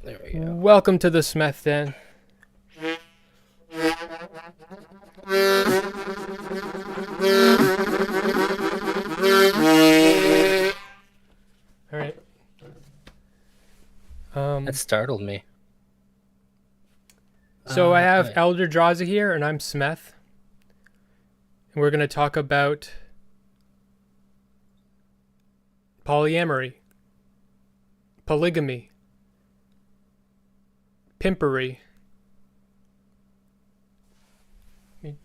There we go. Welcome to the Smith Den. All right. That startled me. So I have Okay. ElderDrazi here, and I'm Smith. And we're going to talk about polyamory, polygamy, pimpery. Let me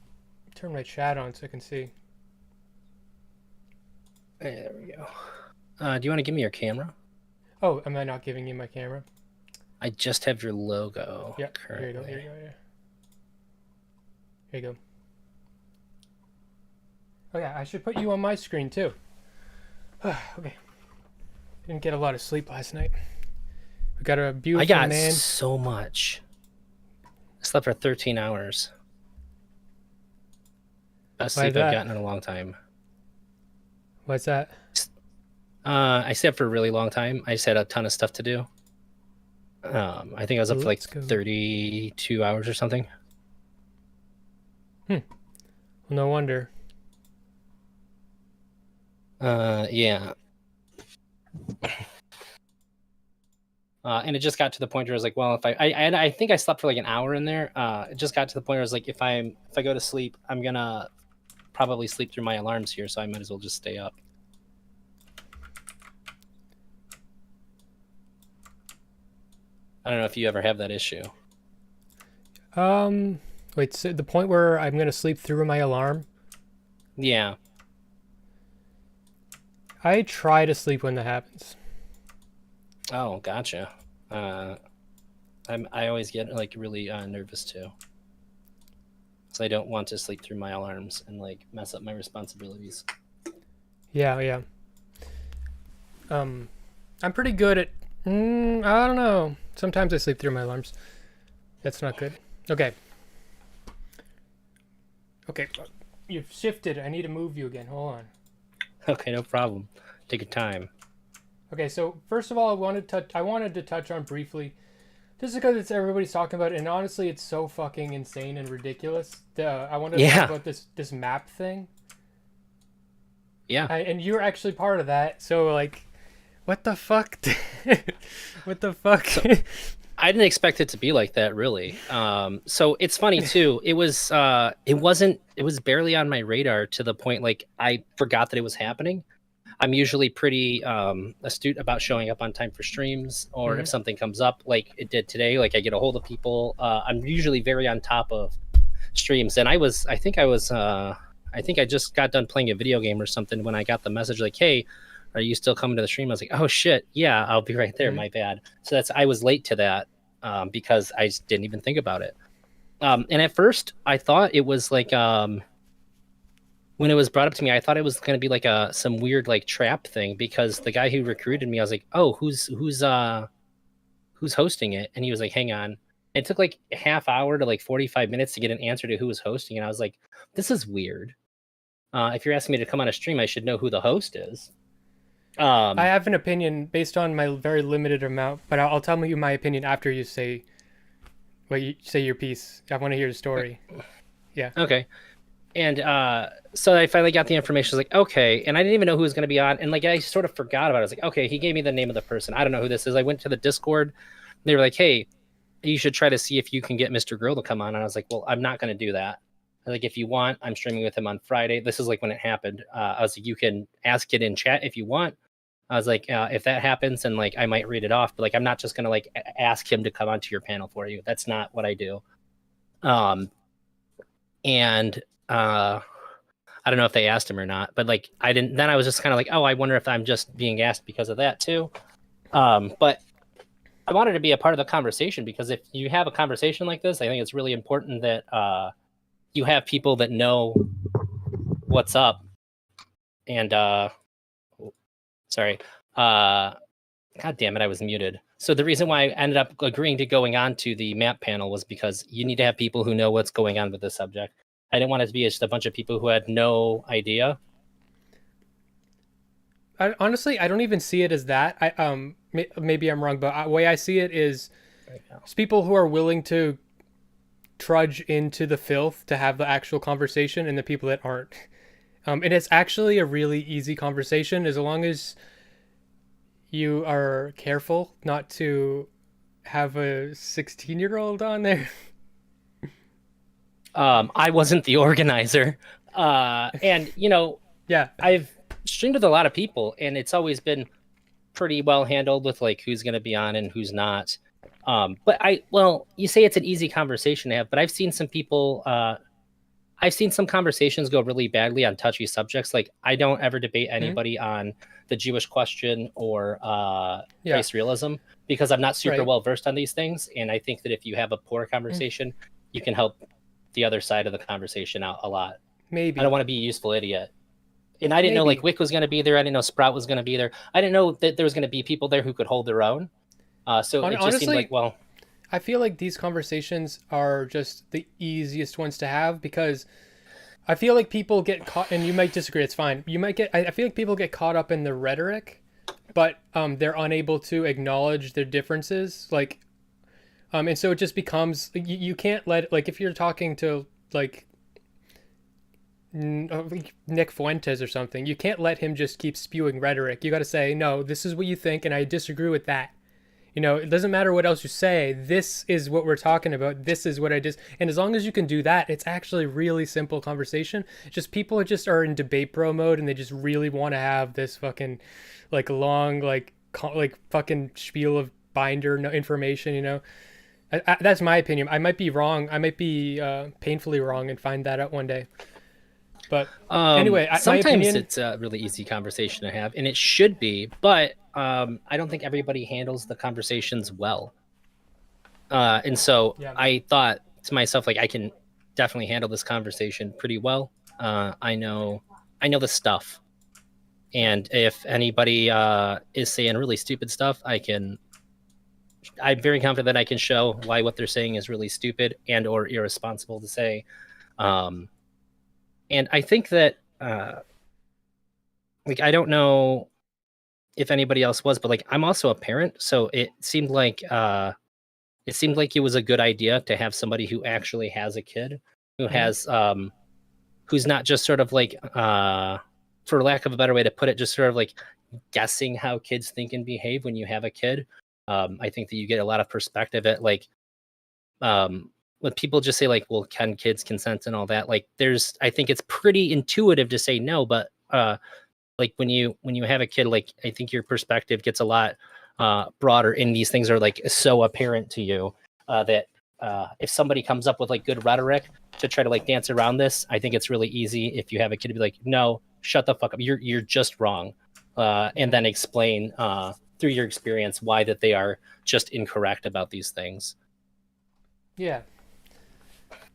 turn my chat on so I can see. There we go. Do you want to give me your camera? Oh, am I not giving you my camera? I just have your logo. Yeah, Currently. here you go, here you go, here. Here you go. Oh yeah, I should put you on my screen too. Okay. Didn't get a lot of sleep last night. We got a beautiful I got man. so much. I slept for 13 hours. Best Why sleep that? I've gotten in a long time. What's that? I slept for a really long time. I just had a ton of stuff to do. I think I was up for like Let's go. 32 hours or something. Well, no wonder. Yeah. And it just got to the point where I was like, well, if I think I slept for like an hour in there. It just got to the point where I was like, if I go to sleep, I'm gonna probably sleep through my alarms here, so I might as well just stay up. I don't know if you ever have that issue. Wait, so the point where I'm gonna sleep through my alarm? Yeah. I try to sleep when that happens. Oh, gotcha. I always get like really nervous too, so I don't want to sleep through my alarms and like mess up my responsibilities. Yeah. I'm pretty good at. I don't know. Sometimes I sleep through my alarms. That's not good. Okay. Okay. You've shifted. I need to move you again. Hold on. Okay, no problem. Take your time. Okay, so first of all, I wanted to touch on briefly, just because it's everybody's talking about it, and honestly, it's so fucking insane and ridiculous. I wanted to talk about this map thing. Yeah. And you're actually part of that, so like, what the fuck? What the fuck? So, I didn't expect it to be like that, really. So it's funny too. It was barely on my radar to the point like I forgot that it was happening. I'm usually pretty astute about showing up on time for streams, or if something comes up like it did today, like I get a hold of people. I'm usually very on top of streams, and I think I just got done playing a video game or something when I got the message like, "Hey, are you still coming to the stream?" I was like, "Oh shit, yeah, I'll be right there." My bad. So I was late to that because I just didn't even think about it. And at first, I thought it was like when it was brought up to me, I thought it was going to be like some weird like trap thing, because the guy who recruited me, I was like, "Oh, who's hosting it?" And he was like, "Hang on." It took like a half hour to like 45 minutes to get an answer to who was hosting, and I was like, "This is weird. If you're asking me to come on a stream, I should know who the host is." I have an opinion based on my very limited amount, but I'll tell you my opinion after you say your piece. I want to hear the story. Yeah. Okay. And so I finally got the information. I was like, okay. And I didn't even know who was going to be on. And like, I sort of forgot about it. I was like, okay, he gave me the name of the person. I don't know who this is. I went to the Discord. They were like, hey, you should try to see if you can get Mr. Grill to come on. And I was like, well, I'm not going to do that. I was like, if you want, I'm streaming with him on Friday. This is like when it happened. I was like, you can ask it in chat if you want. I was like, if that happens, then like I might read it off. But like, I'm not just going to like ask him to come onto your panel for you. That's not what I do. And I don't know if they asked him or not, but like I didn't. Then I was just kind of like, oh, I wonder if I'm just being asked because of that too. But I wanted to be a part of the conversation, because if you have a conversation like this, I think it's really important that you have people that know what's up. And sorry, God damn it, I was muted. So the reason why I ended up agreeing to going on to the map panel was because you need to have people who know what's going on with the subject. I didn't want it to be just a bunch of people who had no idea. Honestly, I don't even see it as that. Maybe I'm wrong, but the way I see it is There's people who are willing to trudge into the filth to have the actual conversation, and the people that aren't. And it's actually a really easy conversation as long as you are careful not to have a 16-year-old on there. I wasn't the organizer. And, Yeah. I've streamed with a lot of people, and it's always been pretty well handled with like who's going to be on and who's not. But you say it's an easy conversation to have, but I've seen some people, I've seen some conversations go really badly on touchy subjects. Like, I don't ever debate anybody on the Jewish question or race realism, because I'm not super well versed on these things. And I think that if you have a poor conversation, you can help the other side of the conversation out a lot. Maybe. I don't want to be a useful idiot. And I didn't know like Wick was going to be there. I didn't know Sprout was going to be there. I didn't know that there was going to be people there who could hold their own. So it just seemed like, well, I feel like these conversations are just the easiest ones to have, because I feel like people get caught, and you might disagree, it's fine. I feel like people get caught up in the rhetoric, but they're unable to acknowledge their differences. Like, and so it just becomes, you can't let, like, if you're talking to like Nick Fuentes or something, you can't let him just keep spewing rhetoric. You got to say, no, this is what you think, and I disagree with that. It doesn't matter what else you say. This is what we're talking about. This is what I just, and as long as you can do that, it's actually really simple conversation. Just people are in debate bro mode, and they just really want to have this fucking like long, like fucking spiel of binder information, that's my opinion. I might be wrong. I might be painfully wrong and find that out one day. But anyway, sometimes it's a really easy conversation to have, and it should be, but I don't think everybody handles the conversations well. And so I thought to myself, like, I can definitely handle this conversation pretty well. I know the stuff. And if anybody is saying really stupid stuff, I'm very confident that I can show why what they're saying is really stupid and or irresponsible to say. And I think that, like, I don't know if anybody else was, but like, I'm also a parent, so it seemed like it was a good idea to have somebody who actually has a kid, who has, who's not just sort of like, for lack of a better way to put it, just sort of like guessing how kids think and behave when you have a kid. I think that you get a lot of perspective at like, when people just say like, well, can kids consent and all that? Like, I think it's pretty intuitive to say no, but like when you have a kid, like, I think your perspective gets a lot broader, and these things are like so apparent to you that if somebody comes up with like good rhetoric to try to like dance around this, I think it's really easy if you have a kid to be like, no, shut the fuck up, you're just wrong, and then explain through your experience why that they are just incorrect about these things. Yeah.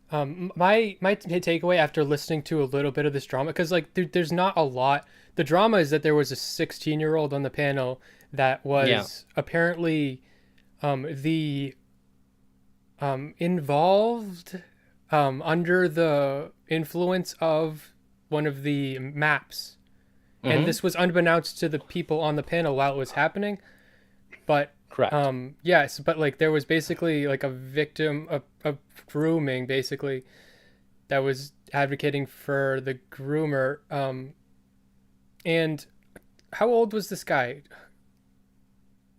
My takeaway after listening to a little bit of this drama, because like there's not a lot. The drama is that there was a 16-year-old on the panel that was apparently the involved under the influence of one of the maps, and this was unbeknownst to the people on the panel while it was happening. But correct. Yes, but like there was basically like a victim of grooming, basically, that was advocating for the groomer. And how old was this guy?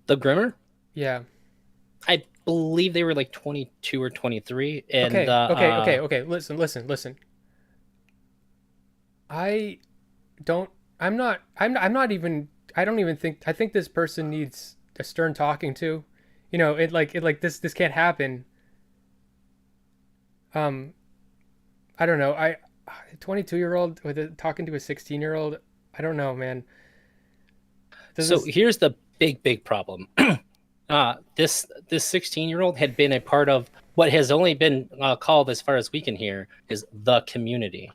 The groomer? Yeah. I believe they were like 22 or 23. And okay. Listen. I don't even think this person needs a stern talking to. This can't happen. I don't know. A 22-year-old talking to a 16-year-old. I don't know, man. Here's the big problem. This 16-year-old had been a part of what has only been called, as far as we can hear, is the community.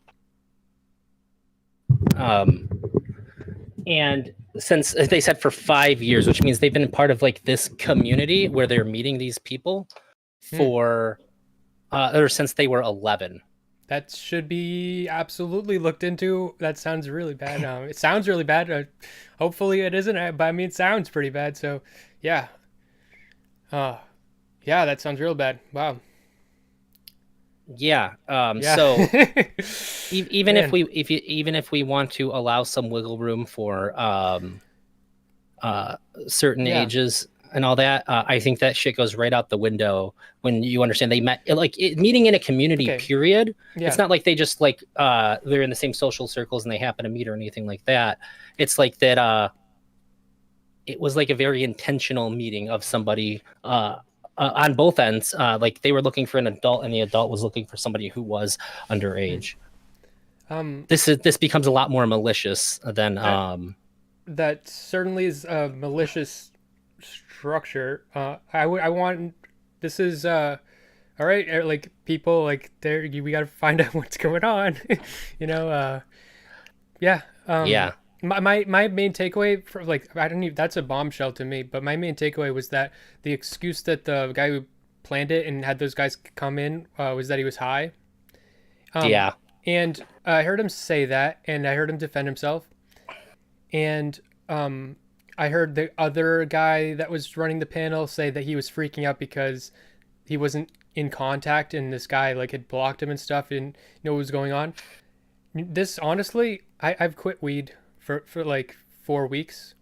And since they said for 5 years, which means they've been part of like this community where they're meeting these people for or since they were 11. That should be absolutely looked into. That sounds really bad. It sounds really bad. Hopefully it isn't, but I mean, it sounds pretty bad. So, yeah. Yeah, that sounds real bad. Wow. Yeah. Yeah. So even if Man. even if we want to allow some wiggle room for uh, certain Yeah. ages and all that, I think that shit goes right out the window when you understand they met like meeting in a community. Okay. Period. It's Yeah. not like they just like they're in the same social circles and they happen to meet or anything like that. It's like that. It was like a very intentional meeting of somebody on both ends. Like they were looking for an adult, and the adult was looking for somebody who was Hmm. underage. Um, This becomes a lot more malicious than that that certainly is a malicious structure. I want this is all right. Like people like there, we got to find out what's going on. you know. Yeah. yeah. My main takeaway for like I don't even that's a bombshell to me, but my main takeaway was that the excuse that the guy who planned it and had those guys come in was that he was high. Um, Yeah. and I heard him say that, and I heard him defend himself, and I heard the other guy that was running the panel say that he was freaking out because he wasn't in contact, and this guy like had blocked him and stuff, and know what was going on. This honestly, I've quit weed for like 4 weeks,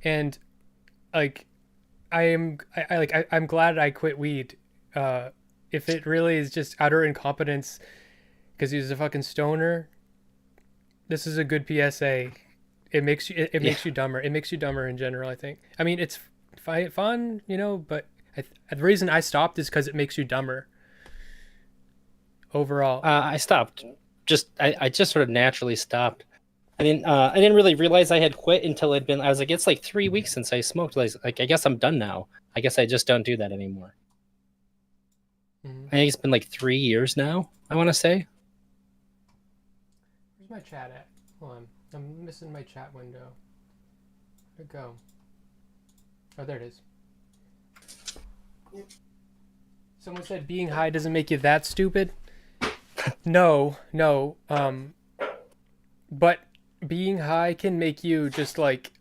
and like I'm glad I quit weed. Uh, if it really is just utter incompetence because he's a fucking stoner, this is a good PSA. It makes you it Yeah. makes you dumber. It makes you dumber in general. I think. I mean, it's fun, but the reason I stopped is because it makes you dumber overall. I stopped. I just sort of naturally stopped. I didn't really realize I had quit until it'd been. I was like, it's like 3 weeks since I smoked. Like I guess I'm done now. I guess I just don't do that anymore. Mhm. I think it's been like 3 years now. I want to say. Where's my chat at? Hold on. I'm missing my chat window. Where'd it go? Oh, there it is. Someone said being high doesn't make you that stupid. No, no. But being high can make you just like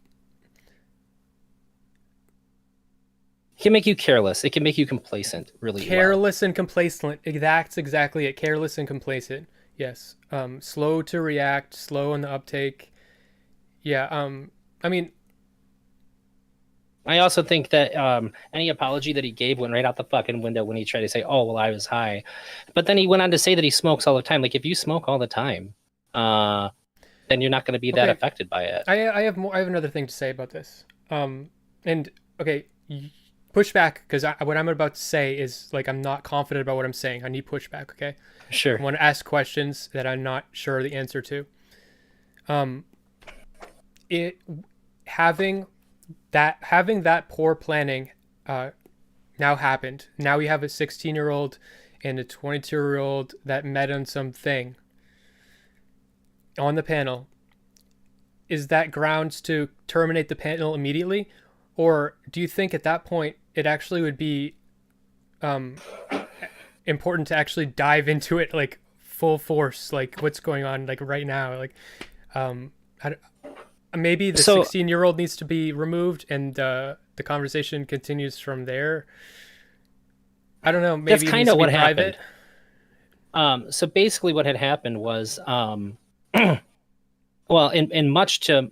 It can make you careless. It can make you complacent really well. careless and complacent. That's exactly it. Careless and complacent. Yes. Slow to react, slow in the uptake. Yeah. I mean, I also think that any apology that he gave went right out the fucking window when he tried to say, "Oh, well, I was high," but then he went on to say that he smokes all the time. Like if you smoke all the time, uh, then you're not going to be that okay. affected by it. I have more. I have another thing to say about this. And okay, push back because what I'm about to say is like I'm not confident about what I'm saying. I need pushback. Okay. Sure. I want to ask questions that I'm not sure the answer to. Um, it having that poor planning now happened. Now we have a 16-year-old and a 22-year-old that met on something on the panel. Is that grounds to terminate the panel immediately, or do you think at that point it actually would be um, important to actually dive into it like full force, like what's going on like right now, like um, maybe the So 16-year-old needs to be removed and the conversation continues from there. I don't know. that's Maybe it kind needs to of be what happened. private. So basically, what had happened was, well, in much to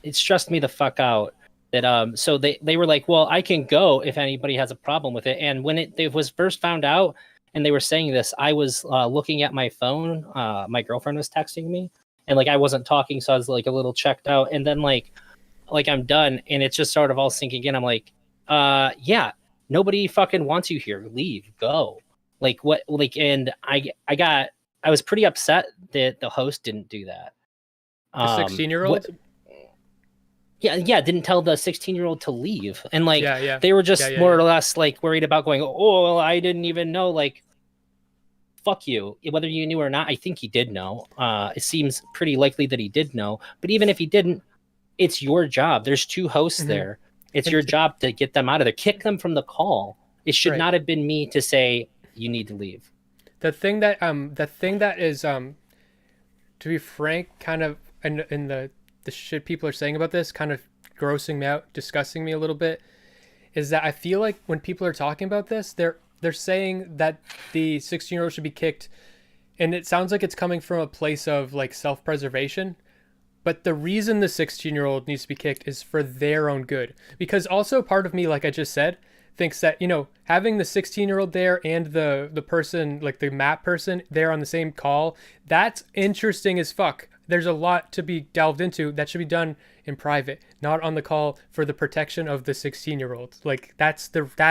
it stressed me the fuck out that so they were like, well, I can go if anybody has a problem with it. And when it was first found out and they were saying this, I was looking at my phone. My girlfriend was texting me, and like I wasn't talking, so I was like a little checked out. And then like I'm done, and it's just sort of all sinking in. I'm like, yeah, nobody fucking wants you here. Leave, go. Like what? Like, and I was pretty upset that the host didn't do that. The What 16-year-old. yeah, didn't tell the 16-year-old to leave. And like Yeah, yeah, they were yeah, just yeah, more yeah. or less like worried about going, oh, well, I didn't even know. Like, fuck you. Whether you knew or not, I think he did know. It seems pretty likely that he did know. But even if he didn't, it's your job. There's two hosts Hmm. there. It's And your job to get them out of there. Kick them from the call. It should right, not have been me to say you need to leave. the thing that is to be frank, kind of in the shit people are saying about this, kind of grossing me out, disgusting me a little bit, is that I feel like when people are talking about this, they're saying that the 16-year-old should be kicked, and it sounds like it's coming from a place of like self-preservation. But the reason the 16-year-old needs to be kicked is for their own good. Because also part of me, like I just said, thinks that, having the 16-year-old there and the person, like the map person there on the same call, that's interesting as fuck. There's a lot to be delved into that should be done in private, not on the call for the protection of the 16-year-old. Like that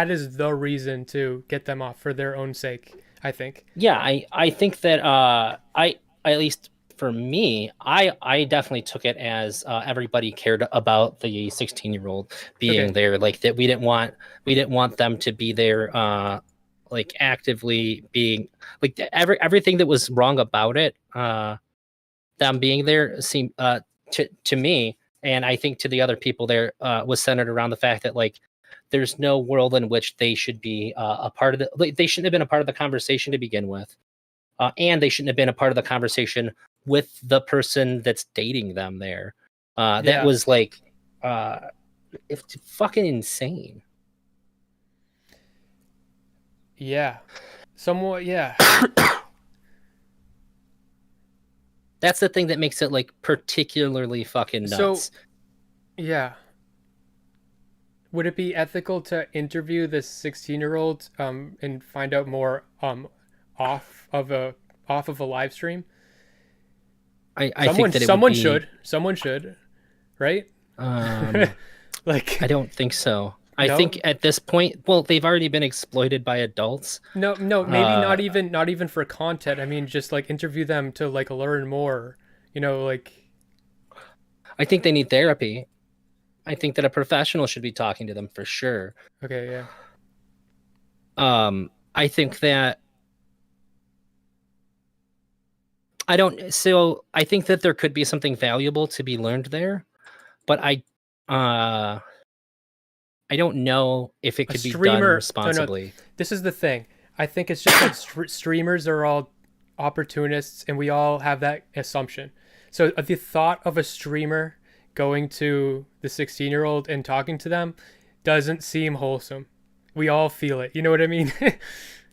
is the reason to get them off for their own sake, I think. Yeah, I think that I at least for me, I definitely took it as everybody cared about the 16-year-old being there, like that we didn't want them to be there like actively being like everything that was wrong about it, them being there seemed to me, and I think to the other people there, was centered around the fact that like there's no world in which they should be a part of the like, they shouldn't have been a part of the conversation to begin with, and they shouldn't have been a part of the conversation with the person that's dating them there. That was like it's fucking insane. Yeah, somewhat. Yeah. That's the thing that makes it like particularly fucking nuts. So, yeah. Would it be ethical to interview this 16-year-old and find out more off of a live stream? I think that someone should, right? Like I don't think so. I think at this point, well, they've already been exploited by adults. No, maybe not even for content. I mean, just like interview them to like learn more. Like. I think they need therapy. I think that a professional should be talking to them for sure. Okay, yeah. I think that I think that there could be something valuable to be learned there, but I don't know if it could be done responsibly. No. This is the thing. I think it's just that streamers are all opportunists, and we all have that assumption. So the thought of a streamer going to the 16-year-old and talking to them doesn't seem wholesome. We all feel it. You know what I mean?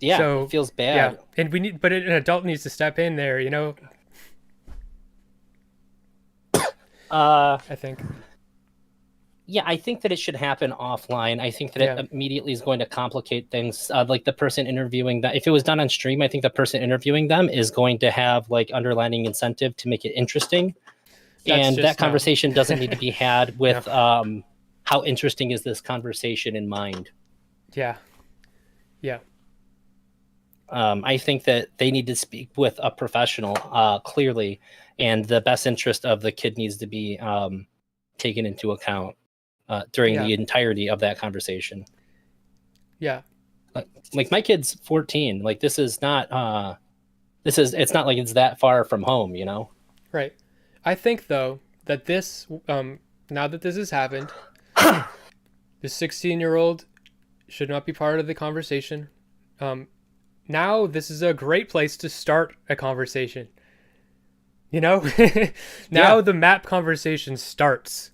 Yeah, so, it feels bad. Yeah, and but an adult needs to step in there. I think. Yeah, I think that it should happen offline. I think that it immediately is going to complicate things. Like the person interviewing that, if it was done on stream, I think the person interviewing them is going to have like underlining incentive to make it interesting. And that conversation doesn't need to be had with how interesting is this conversation in mind. Yeah. I think that they need to speak with a professional clearly, and the best interest of the kid needs to be taken into account during the entirety of that conversation. Yeah. Like my kid's 14. Like it's not like it's that far from home, Right. I think though that this now that this has happened, the 16-year-old should not be part of the conversation. Now this is a great place to start a conversation. Now the map conversation starts.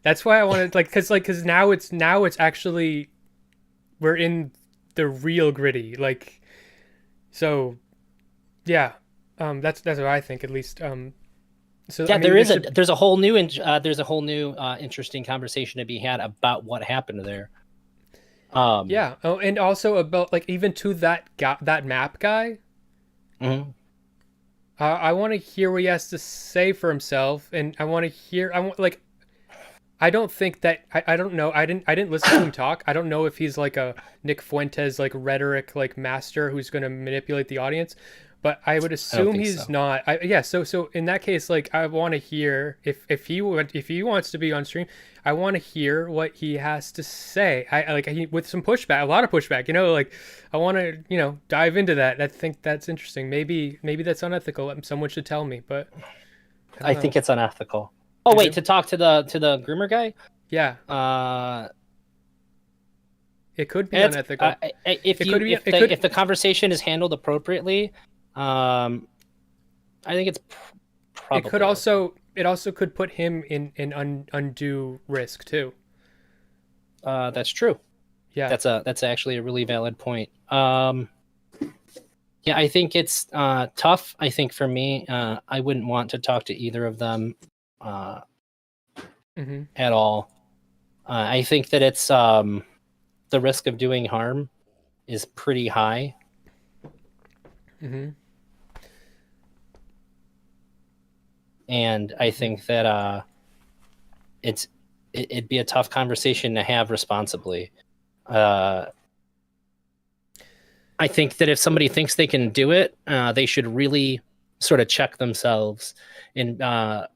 That's why I wanted because now it's actually we're in the real gritty, like, so yeah. That's what I think, at least. So yeah, I mean, there's a whole new interesting conversation to be had about what happened there. And also about like even to that map guy. Mm-hmm. I want to hear what he has to say for himself, and I don't think that I don't know. I didn't listen to him talk. I don't know if he's like a Nick Fuentes like rhetoric like master who's going to manipulate the audience, but I would assume he's not. So in that case, like I want to hear if he wants to be on stream, I want to hear what he has to say. With some pushback, a lot of pushback. Like I want to dive into that. I think that's interesting. Maybe that's unethical. Someone should tell me, but I think it's unethical. Oh wait, to talk to the groomer guy? Yeah. It could be unethical. If the conversation is handled appropriately, I think it's probably. It also could put him in undue risk too. That's true. Yeah. That's actually a really valid point. Yeah, I think it's tough. I think for me, I wouldn't want to talk to either of them at all. I think that it's the risk of doing harm is pretty high. And I think that it'd be a tough conversation to have responsibly. I think that if somebody thinks they can do it, they should really sort of check themselves. And I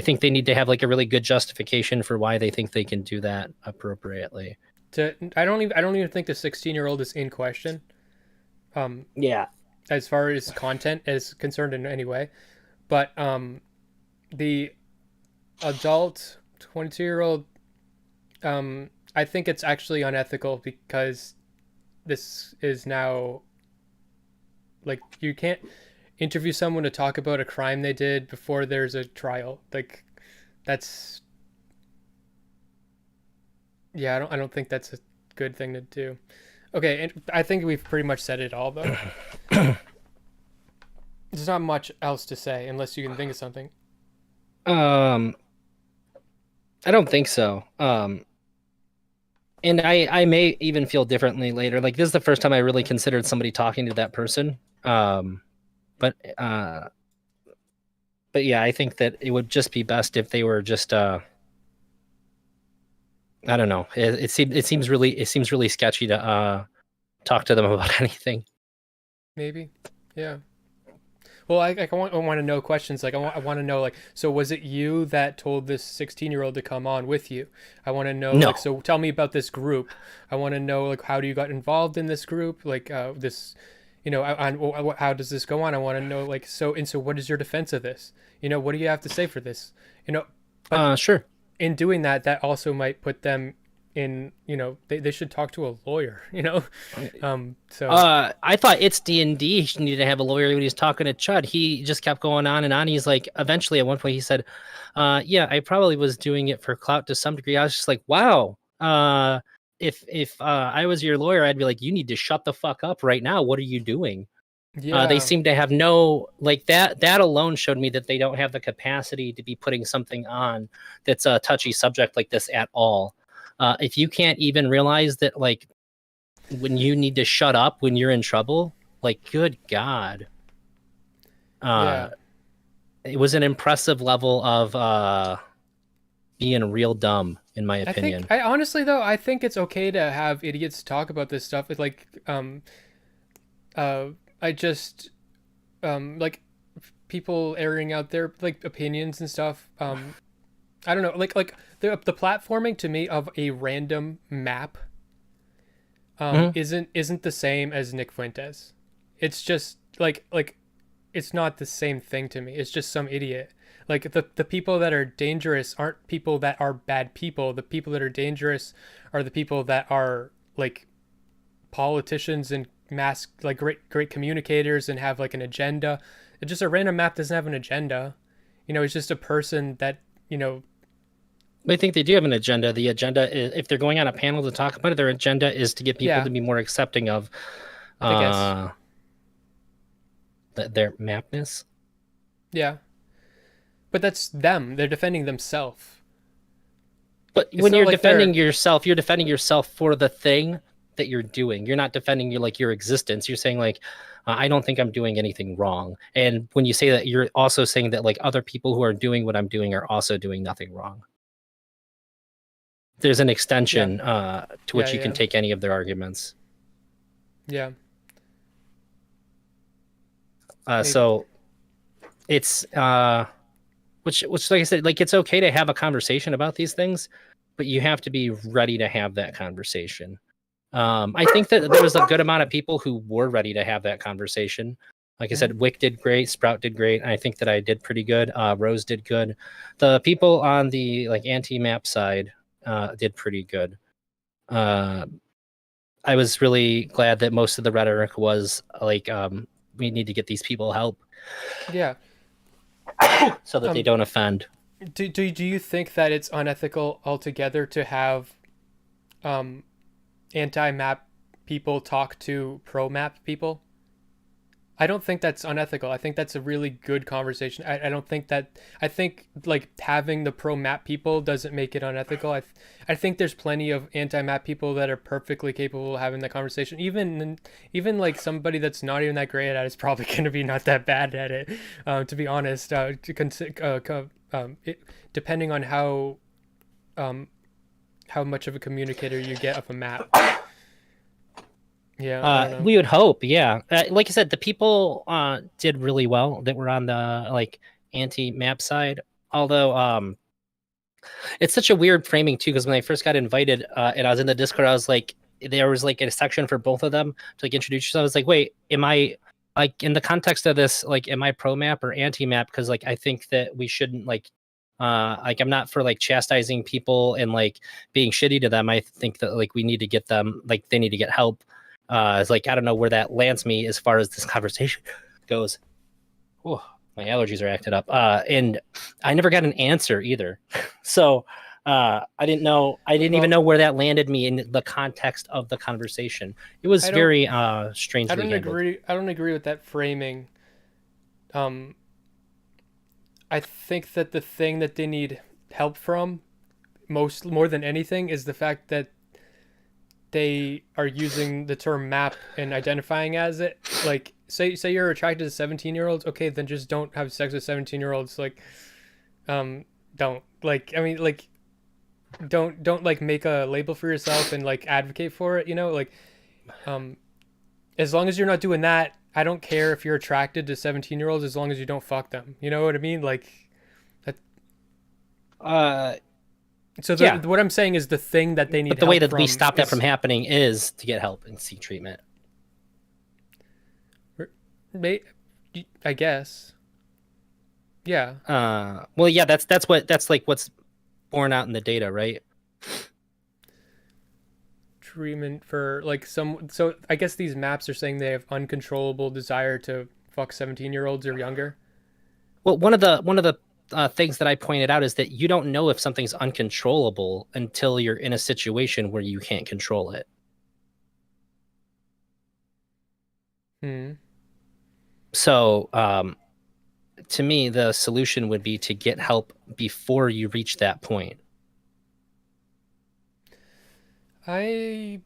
think they need to have like a really good justification for why they think they can do that appropriately. I don't even think the 16-year-old is in question. Yeah. As far as content is concerned in any way, but the adult 22-year-old, I think it's actually unethical because this is now like you can't interview someone to talk about a crime they did before there's a trial. Like that's yeah, I don't think that's a good thing to do. Okay, and I think we've pretty much said it all though. There's not much else to say unless you can think of something. I don't think so. And I may even feel differently later. Like this is the first time I really considered somebody talking to that person. But yeah, I think that it would just be best if they were just I don't know. It seems really sketchy to talk to them about anything. Maybe, yeah. Well, I want to know questions. Like I want to know like, so was it you that told this 16-year-old to come on with you? I want to know No. like, so tell me about this group. I want to know like, how do you got involved in this group? Like this, you know, how does this go on? I want to know like, so what is your defense of this? You know, what do you have to say for this? You know, but sure. In doing that, that also might put them in, you know, they should talk to a lawyer, you know. So I thought It's D&D he needed to have a lawyer when he was talking to Chud. He just kept going on and on. He's like, eventually at one point he said, yeah, I probably was doing it for clout to some degree. I was just like, wow. If I was your lawyer, I'd be like, you need to shut the fuck up right now. What are you doing? yeah, they seem to have no like that alone showed me that they don't have the capacity to be putting something on that's a touchy subject like this at all. If you can't even realize that, like, when you need to shut up when you're in trouble, like, good God. Yeah. It was an impressive level of being real dumb, in my opinion. I honestly though, I think it's okay to have idiots talk about this stuff. It's like, I just, like people airing out their like opinions and stuff. I don't know, like the platforming to me of a random map isn't the same as Nick Fuentes. It's just like it's not the same thing to me. It's just some idiot. Like the people that are dangerous aren't people that are bad people. The people that are dangerous are the people that are like politicians and like great communicators and have like an agenda. It's just a random map doesn't have an agenda. You know, it's just a person that, you know, I think they do have an agenda. The agenda is, if they're going on a panel to talk about it, their agenda is to get people to be more accepting of their mapness. Yeah. But that's them. They're defending themselves. But when you're defending yourself, you're defending yourself for the thing that you're doing. You're not defending your existence. You're saying like, I don't think I'm doing anything wrong. And when you say that, you're also saying that like other people who are doing what I'm doing are also doing nothing wrong. There's an extension to which you can take any of their arguments. Yeah. So it's which like I said, like it's okay to have a conversation about these things, but you have to be ready to have that conversation. I think that there was a good amount of people who were ready to have that conversation. Like I said, Wick did great, Sprout did great. I think that I did pretty good. Rose did good. The people on the like anti-map side did pretty good. I was really glad that most of the rhetoric was like, we need to get these people help. Yeah. So that they don't offend. Do you think that it's unethical altogether to have anti-map people talk to pro-map people. I don't think that's unethical. I think that's a really good conversation. I don't think that. I think like having the pro map people doesn't make it unethical. I think there's plenty of anti map people that are perfectly capable of having that conversation. Even like somebody that's not even that great at it is probably going to be not that bad at it. To be honest, depending on how much of a communicator you get of a map. Yeah, we would hope, yeah. Like I said, the people did really well that were on the like anti-map side. Although it's such a weird framing too, because when I first got invited and I was in the Discord, I was like, there was like a section for both of them to like introduce yourself. I was like, wait, am I like in the context of this, like, am I pro map or anti map? Because like I think that we shouldn't like I'm not for like chastising people and like being shitty to them. I think that like we need to get them, like they need to get help. It's like I don't know where that lands me as far as this conversation goes. Oh, my allergies are acted up. And I never got an answer either. So I didn't know. I didn't even know where that landed me in the context of the conversation. It was very strangely handled. I don't agree with that framing. I think that the thing that they need help from more than anything is the fact that they are using the term map and identifying as it. Like say you're attracted to 17-year-olds, okay, then just don't have sex with 17-year-olds. Like don't, like, I mean, like, don't like make a label for yourself and like advocate for it, you know, like as long as you're not doing that, I don't care if you're attracted to 17-year-olds as long as you don't fuck them, you know what I mean? Like that. So what I'm saying is the thing that they need. But the way that we stop that from happening is to get help and seek treatment. I guess. Yeah. Well, yeah. That's like what's borne out in the data, right? Treatment for like so I guess these maps are saying they have uncontrollable desire to fuck 17-year-olds or younger. Well, one of the things that I pointed out is that you don't know if something's uncontrollable until you're in a situation where you can't control it. So, to me, the solution would be to get help before you reach that point. You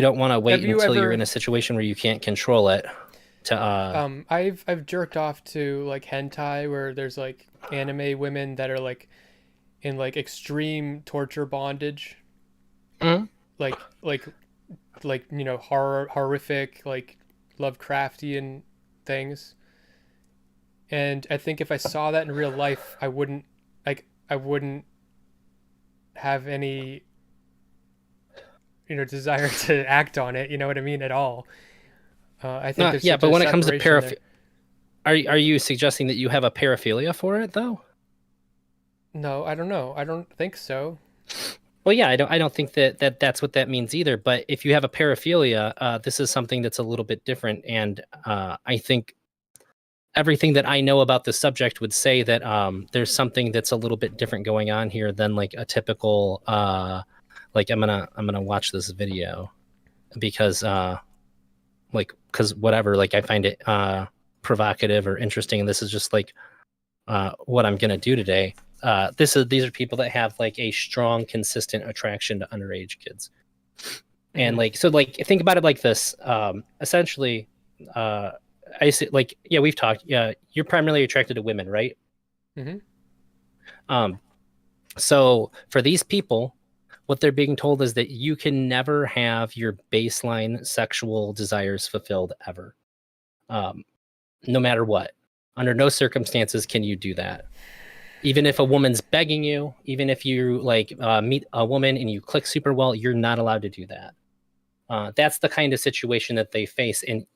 don't want to wait until you're in a situation where you can't control it. I've jerked off to like hentai where there's like anime women that are like in like extreme torture bondage. Like you know, horrific, like Lovecraftian things. And I think if I saw that in real life, I wouldn't have any, you know, desire to act on it. You know what I mean? At all. I think yeah, but when it comes to paraphilia, are you suggesting that you have a paraphilia for it though? No, I don't know. I don't think so. Well, yeah, I don't think that that's what that means either. But if you have a paraphilia, this is something that's a little bit different, and I think everything that I know about the subject would say that there's something that's a little bit different going on here than like a typical like I'm gonna watch this video because whatever, like I find it provocative or interesting, and this is just like what I'm gonna do today. These are people that have like a strong, consistent attraction to underage kids, and like so, like think about it like this. Essentially, I see, like, yeah, we've talked. Yeah, you're primarily attracted to women, right? So for these people, what they're being told is that you can never have your baseline sexual desires fulfilled ever, no matter what. Under no circumstances can you do that. Even if a woman's begging you, even if you like meet a woman and you click super well, you're not allowed to do that. That's the kind of situation that they face, and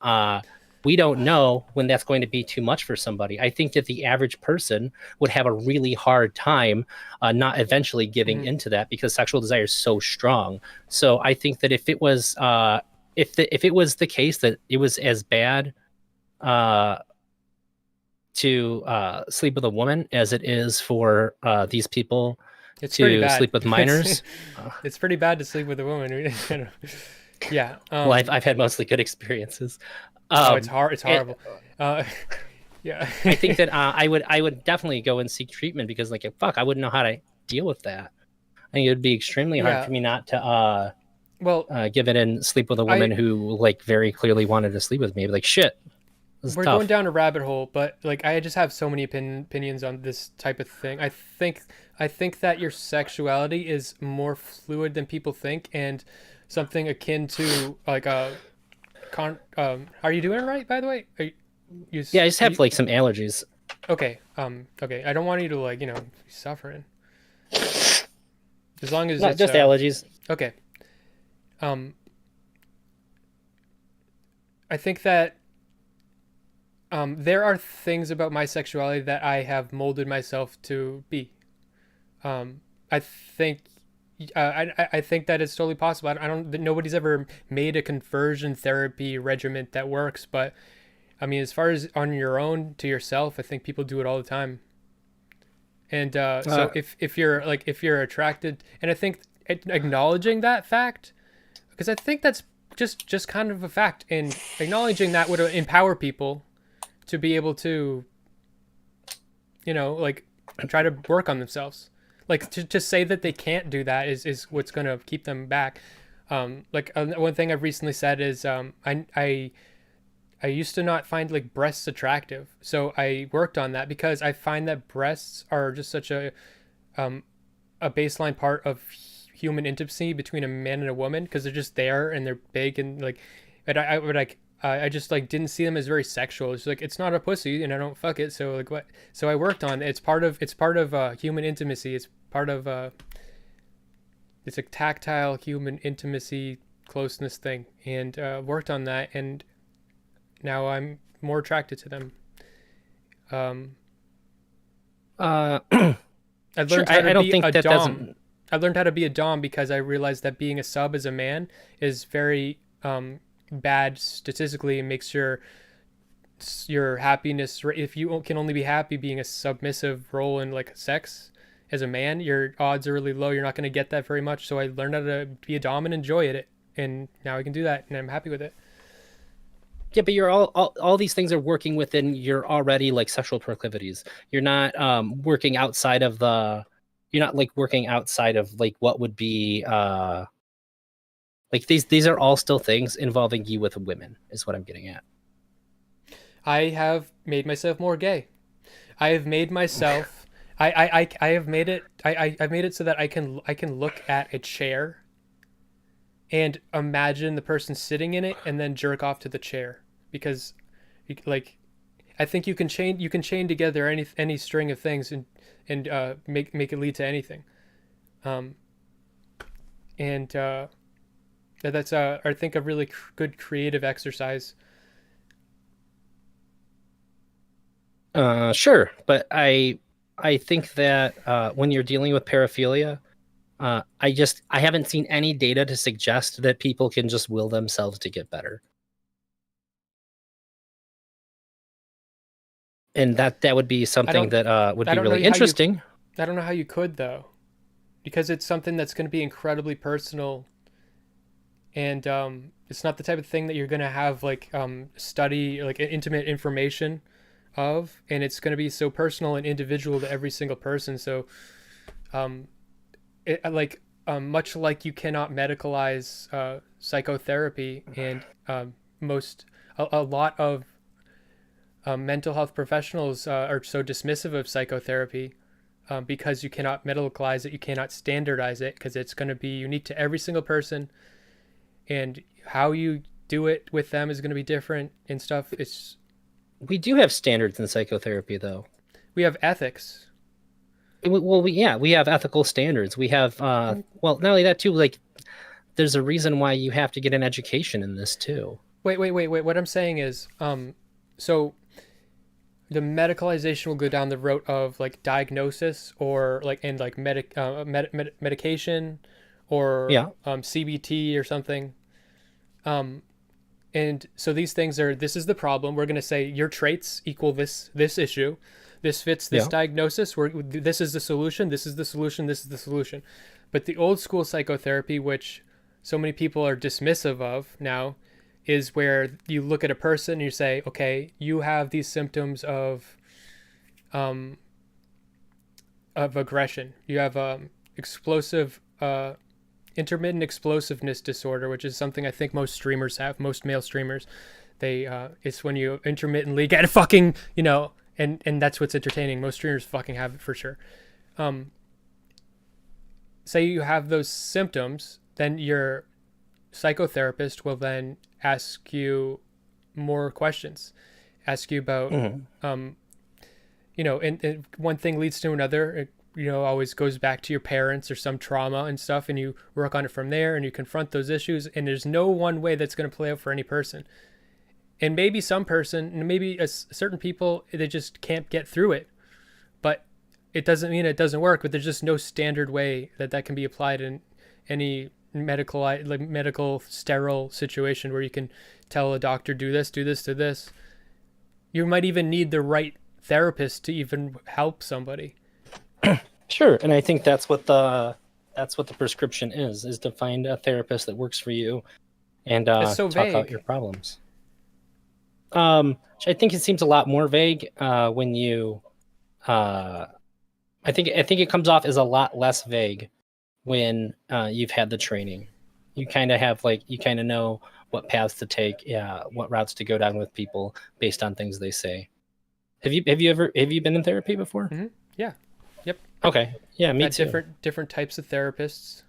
we don't know when that's going to be too much for somebody. I think that the average person would have a really hard time not eventually giving into that because sexual desire is so strong. So I think that if it was if it was the case that it was as bad to sleep with a woman as it is for these people It's pretty to bad. sleep with minors. It's pretty bad to sleep with a woman. Yeah. Well, I've had mostly good experiences. Oh, it's Um, hard. It's it, horrible. Uh, yeah. I think that I would definitely go and seek treatment because like fuck, I wouldn't know how to deal with that. I think it would be extremely hard Yeah. for me not to Well, give it and sleep with a woman I who like very clearly wanted to sleep with me. Like shit, this is we're going tough. down a rabbit hole, but like I just have so many opinions on this type of thing. I think that your sexuality is more fluid than people think, and something akin to like a are you doing it right, by the way? Yeah, I just are you have like some allergies. okay? Okay. I don't want you to like be suffering. As long as Not it's just allergies. okay. Um, I think that there are things about my sexuality that I have molded myself to be. I think I think that it's totally possible. I don't. Nobody's ever made a conversion therapy regimen that works, but I mean, as far as on your own to yourself, I think people do it all the time. And Uh, so if you're attracted, and I think acknowledging that fact, because I think that's just kind of a fact, and acknowledging that would empower people to be able to, like try to work on themselves. Like to say that they can't do that is what's going to keep them back. One thing I've recently said is I used to not find like breasts attractive, so I worked on that because I find that breasts are just such um, a baseline part of human intimacy between a man and a woman because they're just there and they're big and like, but I would like I just like didn't see them as very sexual. It's like it's not a pussy and I don't fuck it. So like what? So I worked on it. It's part of human intimacy. It's part of it's a tactile human intimacy closeness thing, and worked on that, and now I'm more attracted to them. Um, uh, I sure. learned how to I don't be think a that dom. doesn't. I learned how to be a dom because I realized that being a sub as a man is very bad statistically. It makes your happiness. If you can only be happy being a submissive role in like sex as a man, your odds are really low. You're not going to get that very much. So I learned how to be a dom and enjoy it, and now I can do that, and I'm happy with it. Yeah, but you're all these things are working within your already like sexual proclivities. You're not working outside of the. You're not like working outside of like what would be like these are all still things involving you with women is what I'm getting at. I have made myself more gay. I have made myself. I have made it. I've made it so that I can look at a chair and imagine the person sitting in it and then jerk off to the chair because, like, I think you can chain together any string of things and make it lead to anything. Um, and that's I think a really good creative exercise. Sure, but I think that when you're dealing with paraphilia, I haven't seen any data to suggest that people can just will themselves to get better, and that would be I something don't that would I be don't know really how you interesting. I don't know how you could though, because it's something that's going to be incredibly personal, and it's not the type of thing that you're going to have like study like intimate information of, and it's going to be so personal and individual to every single person. So um, like much like you cannot medicalize psychotherapy, and most a lot of mental health professionals are so dismissive of psychotherapy because you cannot medicalize it, you cannot standardize it because it's going to be unique to every single person, and how you do it with them is going to be different and stuff. We do have standards in psychotherapy, though. We have ethics. Well, we have ethical standards. We have well, not only that too. Like, there's a reason why you have to get an education in this too. Wait. What I'm saying is, so the medicalization will go down the route of like diagnosis or like and like medication or Yeah. CBT or something. Um, And so these things are, this is the problem. We're going to say your traits equal this issue. This fits this Yeah. diagnosis. This is the solution. This is the solution. This is the solution. But the old school psychotherapy, which so many people are dismissive of now, is where you look at a person and you say, okay, you have these symptoms of aggression. You have explosive intermittent explosiveness disorder, which is something I think most streamers have, most male streamers. They it's when you intermittently get a fucking, and that's what's entertaining. Most streamers fucking have it for sure. Say you have those symptoms, then your psychotherapist will then ask you more questions, ask you about, and one thing leads to another. It, always goes back to your parents or some trauma and stuff, and you work on it from there, and you confront those issues, and there's no one way that's going to play out for any person. And maybe some person, and maybe certain people, they just can't get through it. But it doesn't mean it doesn't work, but there's just no standard way that can be applied in any medical sterile situation where you can tell a doctor, do this, do this. You might even need the right therapist to even help somebody. Sure, and I think that's what the prescription is to find a therapist that works for you and so talk out your problems. I think it seems a lot more vague when you. I think it comes off as a lot less vague when you've had the training. You kind of have you kind of know what paths to take, what routes to go down with people based on things they say. Have you been in therapy before? Mm-hmm. Yeah. Yep. Okay. Yeah, me too. Different types of therapists,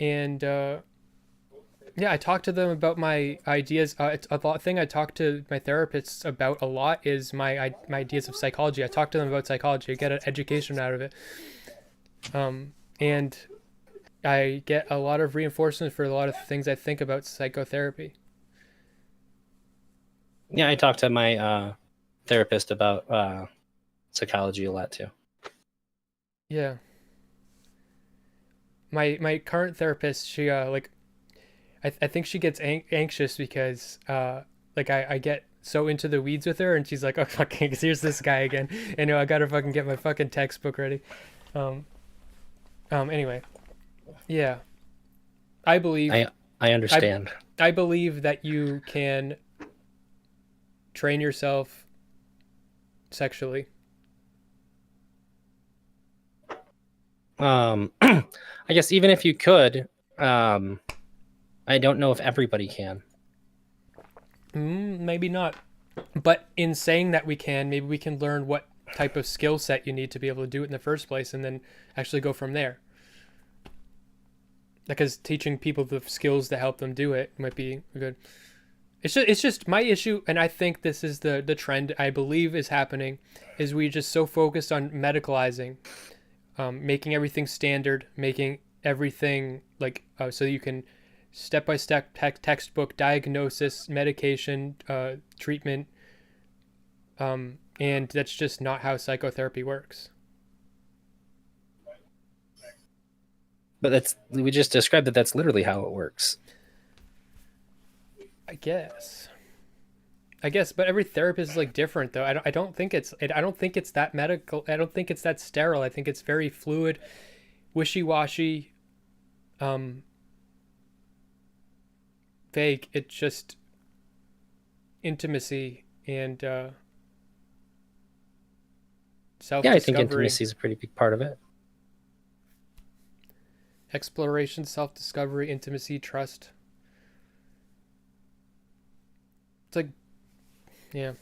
and I talk to them about my ideas. It's a thing I talk to my therapists about a lot is my ideas of psychology. I talk to them about psychology. I get an education out of it, and I get a lot of reinforcement for a lot of things I think about psychotherapy. Yeah, I talk to my therapist about psychology a lot too. Yeah. My current therapist, she I think she gets anxious because I get so into the weeds with her, and she's like, oh fucking, here's this guy again, and I gotta fucking get my fucking textbook ready. Anyway, yeah, I believe I understand. I believe that you can train yourself sexually. I guess even if you could, I don't know if everybody can. Maybe not. But in saying that we can, maybe we can learn what type of skill set you need to be able to do it in the first place, and then actually go from there. Because teaching people the skills to help them do it might be good. It's just my issue, and I think this is the trend I believe is happening, is we just so focused on medicalizing, making everything standard, making everything so you can step-by-step textbook diagnosis, medication, treatment, and that's just not how psychotherapy works. But we just described that that's literally how it works. I guess, but every therapist is different though. I don't think it's that medical. I don't think it's that sterile. I think it's very fluid, wishy-washy, vague. It's just intimacy and self-discovery. Yeah, I think intimacy is a pretty big part of it. Exploration, self-discovery, intimacy, trust. It's yeah.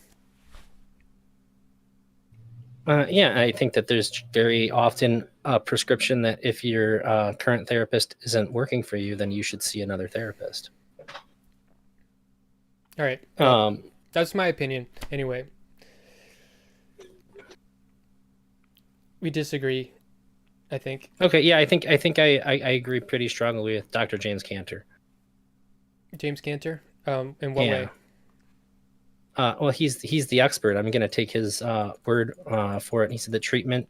Yeah, I think that there's very often a prescription that if your current therapist isn't working for you, then you should see another therapist. All right. That's my opinion. Anyway, we disagree, I think. Okay. Yeah, I think I agree pretty strongly with Dr. James Cantor. James Cantor. In what way? Well, he's the expert. I'm going to take his word for it. He said that treatment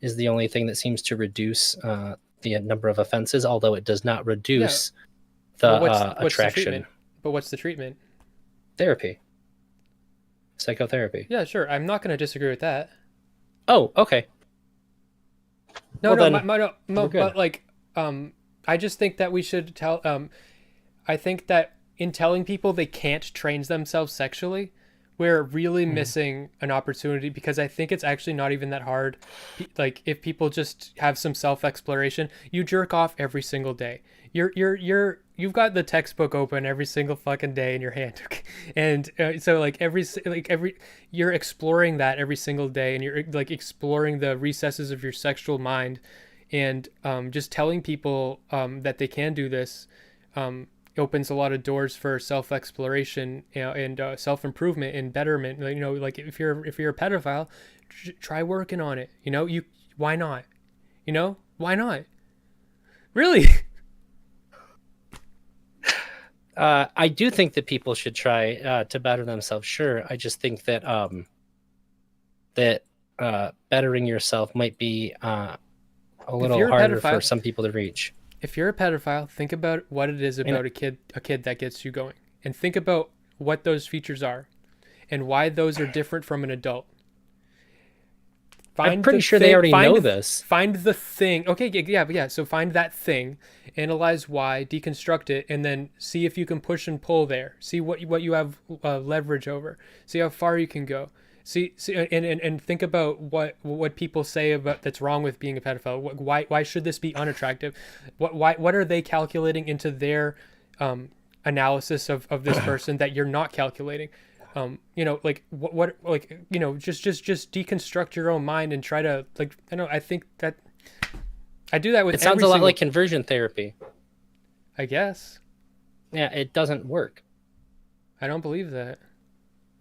is the only thing that seems to reduce the number of offenses, although it does not reduce the attraction. But what's the treatment? Therapy. Psychotherapy. Yeah, sure. I'm not going to disagree with that. Oh, okay. No, Well no, then, no, we're good. but like, I just think that we should tell. I think that in telling people they can't train themselves sexually, we're really Mhm. missing an opportunity because I think it's actually not even that hard. Like if people just have some self exploration, you jerk off every single day. You've got the textbook open every single fucking day in your hand, and so like every you're exploring that every single day, and you're like exploring the recesses of your sexual mind, and just telling people that they can do this. Opens a lot of doors for self exploration, you know, and self improvement and betterment. You know, like if you're a pedophile, try working on it. You know, you why not? You know, why not? Really? I do think that people should try to better themselves. Sure, I just think that bettering yourself might be a If little you're a harder for pedophile, some people to reach. if you're a pedophile, think about what it is And about a kid that gets you going, and think about what those features are, and why those are different from an adult. I'm Find pretty the sure they thing. already know this. Find the thing. Okay, yeah. So find that thing, analyze why, deconstruct it, and then see if you can push and pull there. See what you have leverage over. See how far you can go. See, and think about what people say about that's wrong with being a pedophile. Why should this be unattractive? What are they calculating into their analysis of this person that you're not calculating? You know, like what like you know, just deconstruct your own mind and try to like I think that I do that with It sounds every a lot single. like conversion therapy. I guess Yeah, it doesn't work. I don't believe that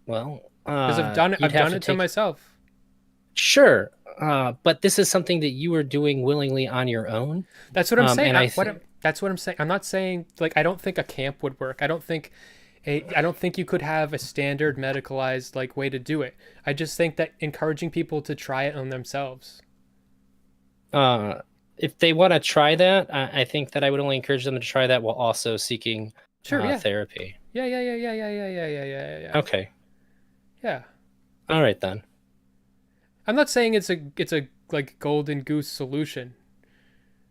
Well, because you'd I've have done to it to take. myself. Sure, but this is something that you were doing willingly on your own. That's what I'm saying. And I think That's what I'm saying. I'm not saying like I don't think a camp would work. I don't think you could have a standard medicalized like way to do it. I just think that encouraging people to try it on themselves. uh, if they want to try that, I think that I would only encourage them to try that while also seeking Sure, yeah. therapy. Yeah. Okay. Yeah. All right then. I'm not saying it's a like golden goose solution.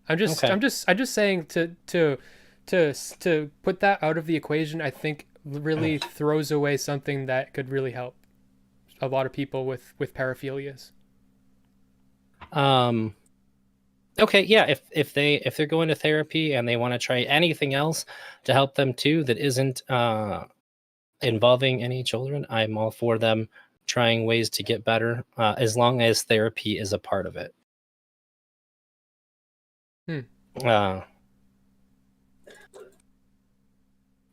Okay. I'm just saying to put that out of the equation, I think really throws away something that could really help a lot of people with paraphilias. Um. Okay. Yeah. If they're going to therapy and they want to try anything else to help them too that isn't involving any children, I'm all for them trying ways to get better, as long as therapy is a part of it. Hmm. Uh,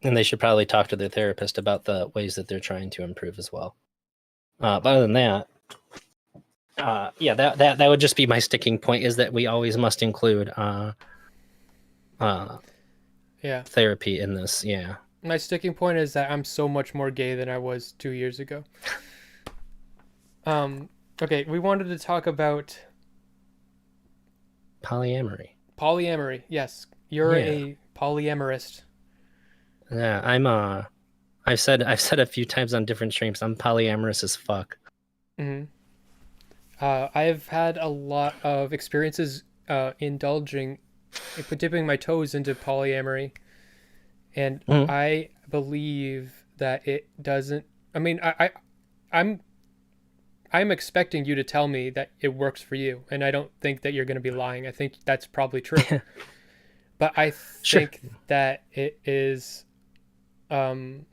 and they should probably talk to their therapist about the ways that they're trying to improve as well. But other than that, yeah, that would just be my sticking point, is that we always must include Yeah. therapy in this. Yeah. My sticking point is that I'm so much more gay than I was 2 years ago. Okay, we wanted to talk about Polyamory. polyamory. Yes, you're Yeah. a polyamorist. Yeah, I've said a few times on different streams, I'm polyamorous as fuck. Hmm. I've had a lot of experiences indulging, dipping my toes into polyamory, and Mhm. I believe that it doesn't. I mean, I'm I'm expecting you to tell me that it works for you, and I don't think that you're going to be lying. I think that's probably true, but I Sure. think that it is. Um,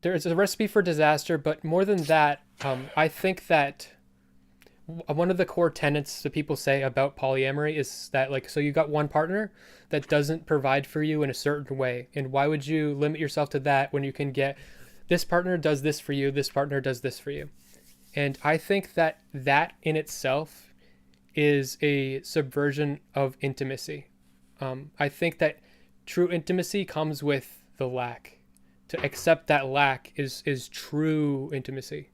there's a recipe for disaster, but more than that, I think that one of the core tenets that people say about polyamory is that like so you got one partner that doesn't provide for you in a certain way, and why would you limit yourself to that when you can get this partner does this for you, this partner does this for you. And I think that that in itself is a subversion of intimacy. I think that true intimacy comes with the lack. To accept that lack is true intimacy.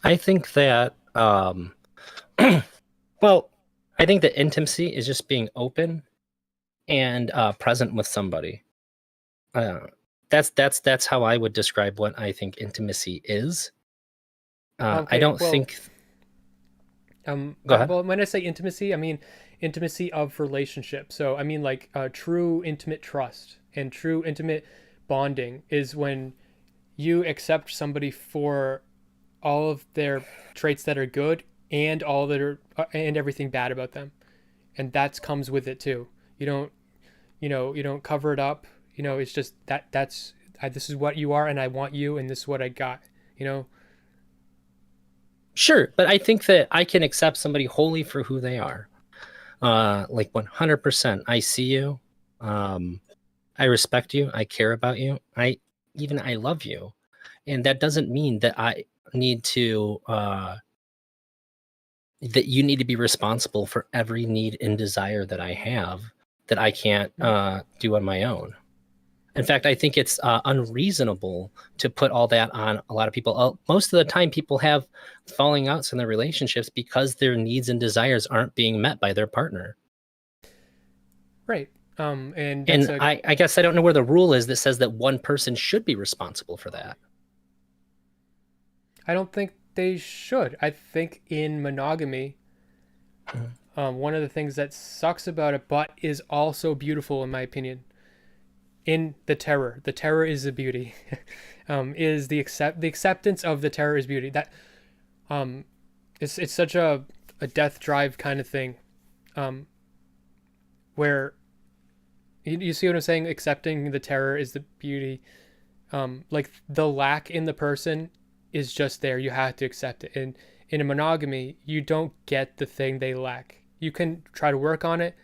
I think that well, I think that intimacy is just being open and present with somebody. That's how I would describe what I think intimacy is. I don't think. Go ahead. Well, when I say intimacy, I mean intimacy of relationship. So I mean like true intimate trust and true intimate bonding is when you accept somebody for all of their traits that are good and all that are and everything bad about them, and that comes with it too. You don't, you don't cover it up. It's just this is what you are, and I want you, and this is what I got. Sure, but I think that I can accept somebody wholly for who they are. Like 100%. I see you. I respect you. I care about you. I love you. And that doesn't mean that I need to that you need to be responsible for every need and desire that I have that I can't do on my own. In fact, I think it's unreasonable to put all that on a lot of people. Most of the time, people have falling outs in their relationships because their needs and desires aren't being met by their partner. Right. And I guess I don't know where the rule is that says that one person should be responsible for that. I don't think they should. I think in monogamy, one of the things that sucks about it, but is also beautiful in my opinion, in the terror is the beauty, is the acceptance of the terror is beauty. That it's such a death drive kind of thing, where you see what I'm saying? Accepting the terror is the beauty. Like the lack in the person is just there. You have to accept it. And in a monogamy, you don't get the thing they lack. You can try to work on it,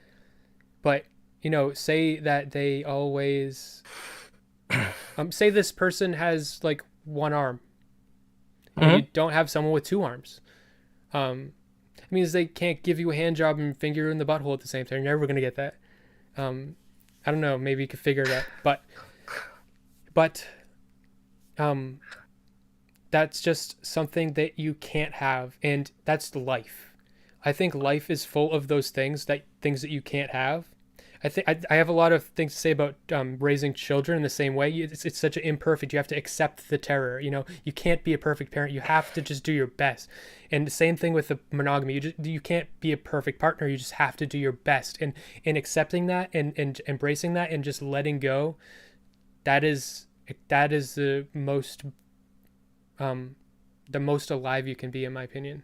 but say that they always say this person has like one arm, and you don't have someone with two arms. It means they can't give you a hand job and finger you in the butthole at the same time. You're never gonna get that. I don't know. Maybe you could figure it out, but that's just something that you can't have, and that's life. I think life is full of those things that you can't have. I think I have a lot of things to say about raising children in the same way. It's such an imperfect. You have to accept the terror. You can't be a perfect parent. You have to just do your best. And the same thing with the monogamy. You can't be a perfect partner. You just have to do your best. And accepting that and embracing that and just letting go, that is the most alive you can be, in my opinion.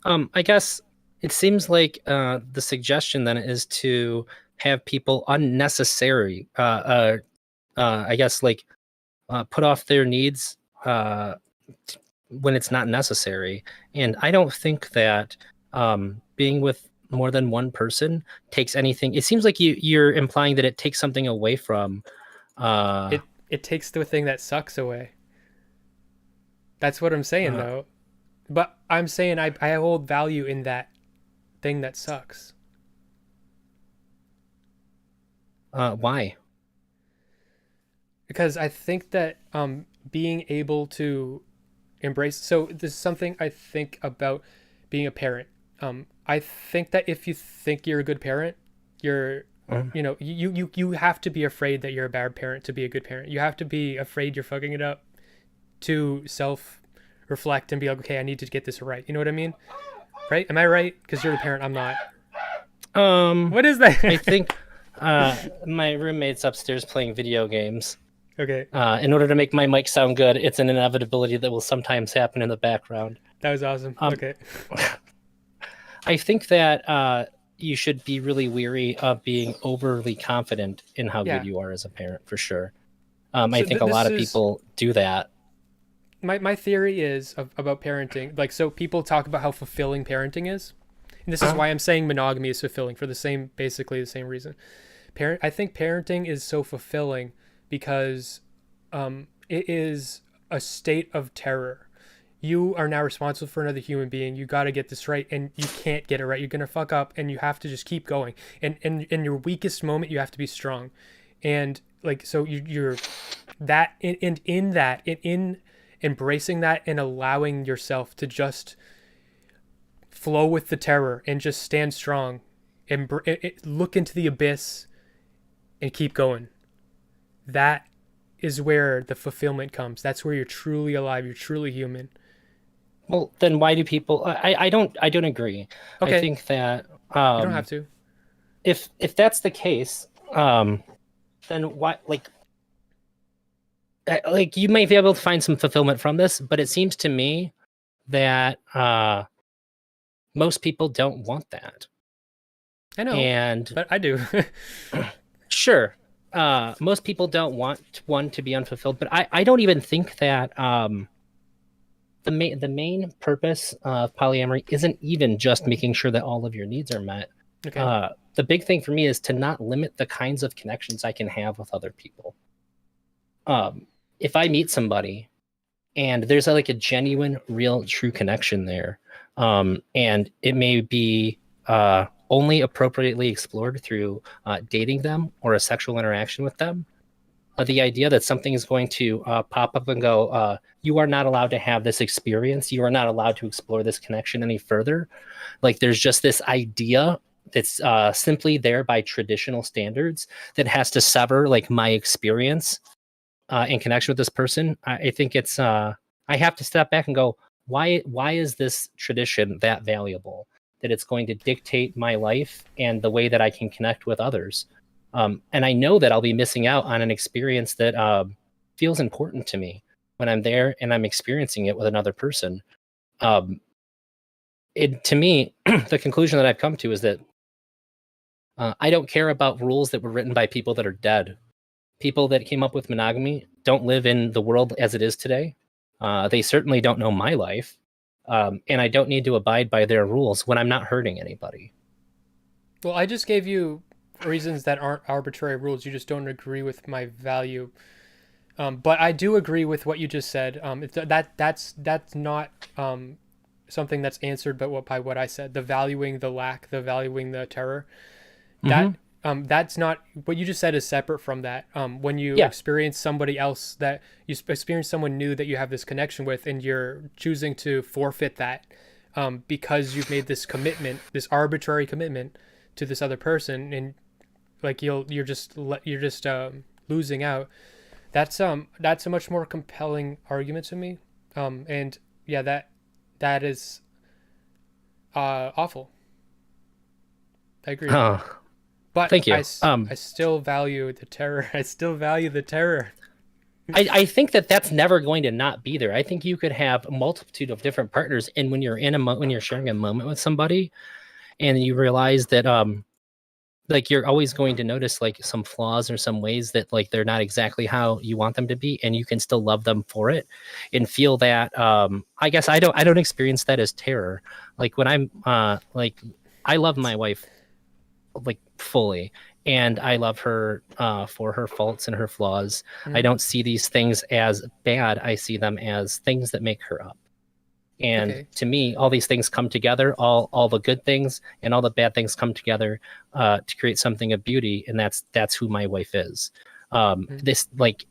I guess it seems like the suggestion then is to have people unnecessary, I guess, like put off their needs when it's not necessary. And I don't think that being with more than one person takes anything. It seems like you're implying that it takes something away from. It takes the thing that sucks away. That's what I'm saying, though. But I'm saying I hold value in that thing that sucks. Why? Because I think that being able to embrace. So this is something I think about being a parent. I think that if you think you're a good parent, you're you have to be afraid that you're a bad parent to be a good parent. You have to be afraid you're fucking it up to self-reflect and be like, okay, I need to get this right. You know what I mean? Right? Am I right? Because you're the parent, I'm not. What is that? I think my roommate's upstairs playing video games. Okay. In order to make my mic sound good, it's an inevitability that will sometimes happen in the background. That was awesome. Okay. I think that you should be really weary of being overly confident in how good you are as a parent, for sure. I think a lot of people do that. My theory is about parenting. Like, so people talk about how fulfilling parenting is. And this is why I'm saying monogamy is fulfilling, for basically the same reason. I think parenting is so fulfilling because it is a state of terror. You are now responsible for another human being. You got to get this right, and you can't get it right. You're going to fuck up, and you have to just keep going. And in your weakest moment, you have to be strong. And like, so you're that in embracing that and allowing yourself to just flow with the terror and just stand strong look into the abyss and keep going. That is where the fulfillment comes. That's where you're truly alive. You're truly human. Well, then why do people? I don't agree. I Okay, think that you don't have to. if that's the case, then why like you might be able to find some fulfillment from this, but it seems to me that most people don't want that. I know, And but I do. sure, most people don't want one to be unfulfilled, but I don't even think that the main purpose of polyamory isn't even just making sure that all of your needs are met. Okay. The big thing for me is to not limit the kinds of connections I can have with other people. If I meet somebody and there's like a genuine, real, true connection there, and it may be only appropriately explored through dating them or a sexual interaction with them, the idea that something is going to pop up and go, you are not allowed to have this experience. You are not allowed to explore this connection any further. Like there's just this idea that's simply there by traditional standards that has to sever like my experience in connection with this person. I think it's I have to step back and go, why is this tradition that valuable that it's going to dictate my life and the way that I can connect with others? And I know that I'll be missing out on an experience that feels important to me when I'm there and I'm experiencing it with another person. To me, the conclusion that I've come to is that I don't care about rules that were written by people that are dead. People that came up with monogamy don't live in the world as it is today. They certainly don't know my life. And I don't need to abide by their rules when I'm not hurting anybody. Well, I just gave you reasons that aren't arbitrary rules. You just don't agree with my value. But I do agree with what you just said. That's not something that's answered, but by what I said. The valuing the lack, the valuing the terror. That that's not what you just said is separate from that. When you experience somebody else that you experience someone new that you have this connection with, and you're choosing to forfeit that because you've made this commitment, this arbitrary commitment to this other person, and like you're just losing out. That's a much more compelling argument to me. And yeah, that is awful. I agree. But thank you. I still value the terror. I still value the terror. I think that that's never going to not be there. I think you could have a multitude of different partners, and when you're when you're sharing a moment with somebody, and you realize that like you're always going to notice like some flaws or some ways that like they're not exactly how you want them to be, and you can still love them for it and feel that I guess I don't experience that as terror. Like when I'm like I love my wife like fully, and I love her for her faults and her flaws. I don't see these things as bad. I see them as things that make her up. And to me, all these things come together, all the good things and all the bad things come together to create something of beauty, and that's who my wife is. This like,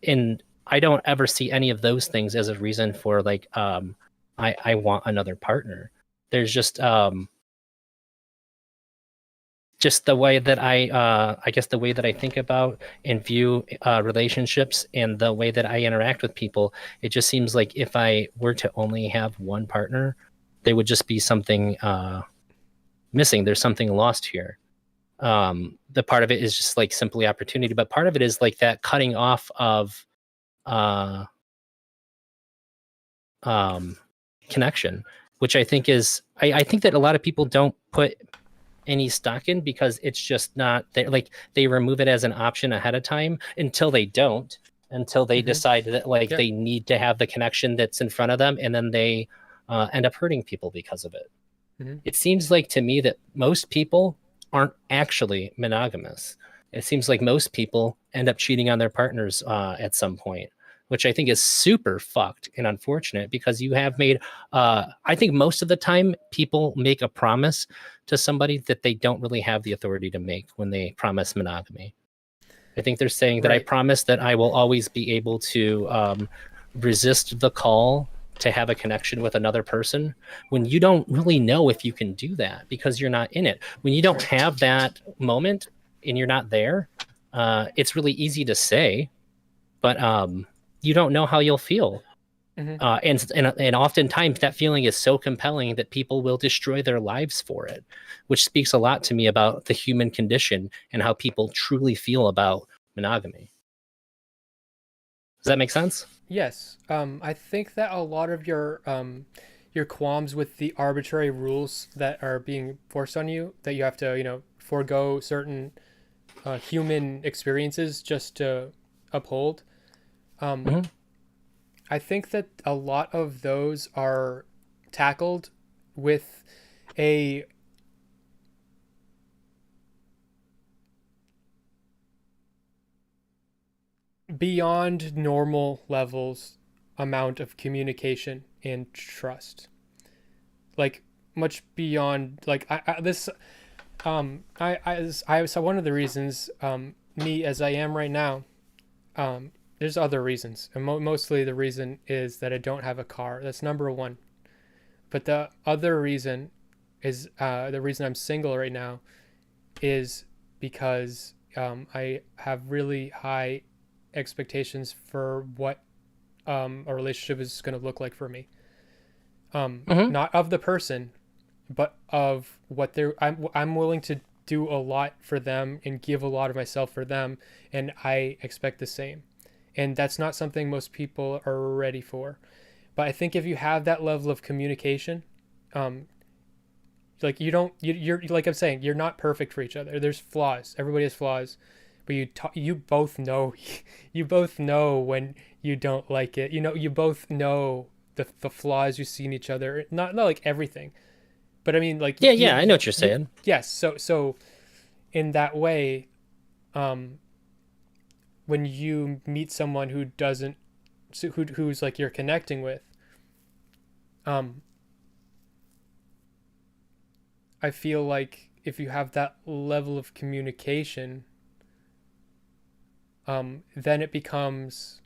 and I don't ever see any of those things as a reason for like I want another partner. There's just the way that I guess the way that I think about and view relationships and the way that I interact with people, it just seems like if I were to only have one partner, there would just be something missing. There's something lost here. The part of it is just like simply opportunity, but part of it is like that cutting off of connection, which I think is I think that a lot of people don't put any stock in because it's just not there. Like they remove it as an option ahead of time until they decide that like they need to have the connection that's in front of them, and then they end up hurting people because of it. It seems like to me that most people aren't actually monogamous. It seems like most people end up cheating on their partners at some point, which I think is super fucked and unfortunate because you have made, I think most of the time people make a promise to somebody that they don't really have the authority to make when they promise monogamy. I think they're saying that I promise that I will always be able to resist the call to have a connection with another person when you don't really know if you can do that because you're not in it. When you don't have that moment and you're not there, it's really easy to say, but you don't know how you'll feel. Mm-hmm. And oftentimes that feeling is so compelling that people will destroy their lives for it, which speaks a lot to me about the human condition and how people truly feel about monogamy. Does that make sense? Yes. I think that a lot of your qualms with the arbitrary rules that are being forced on you, that you have to, forego certain human experiences just to uphold. Mm-hmm. I think that a lot of those are tackled with a beyond normal levels amount of communication and trust, like much beyond, like I this I so one of the reasons, me as I am right now, there's other reasons, and mostly the reason is that I don't have a car. That's number one. But the other reason is, the reason I'm single right now is because I have really high expectations for what a relationship is going to look like for me. Mm-hmm. Not of the person, but of what they're. I'm willing to do a lot for them and give a lot of myself for them, and I expect the same. And that's not something most people are ready for. But I think if you have that level of communication, like you're like I'm saying, you're not perfect for each other. There's flaws. Everybody has flaws, but you both know, you both know when you don't like it. You both know the flaws you see in each other. Not like everything, but I mean, like, Yeah, I know what you're saying. yes. So in that way, when you meet someone who doesn't, who's like you're connecting with, I feel like if you have that level of communication, then it becomes,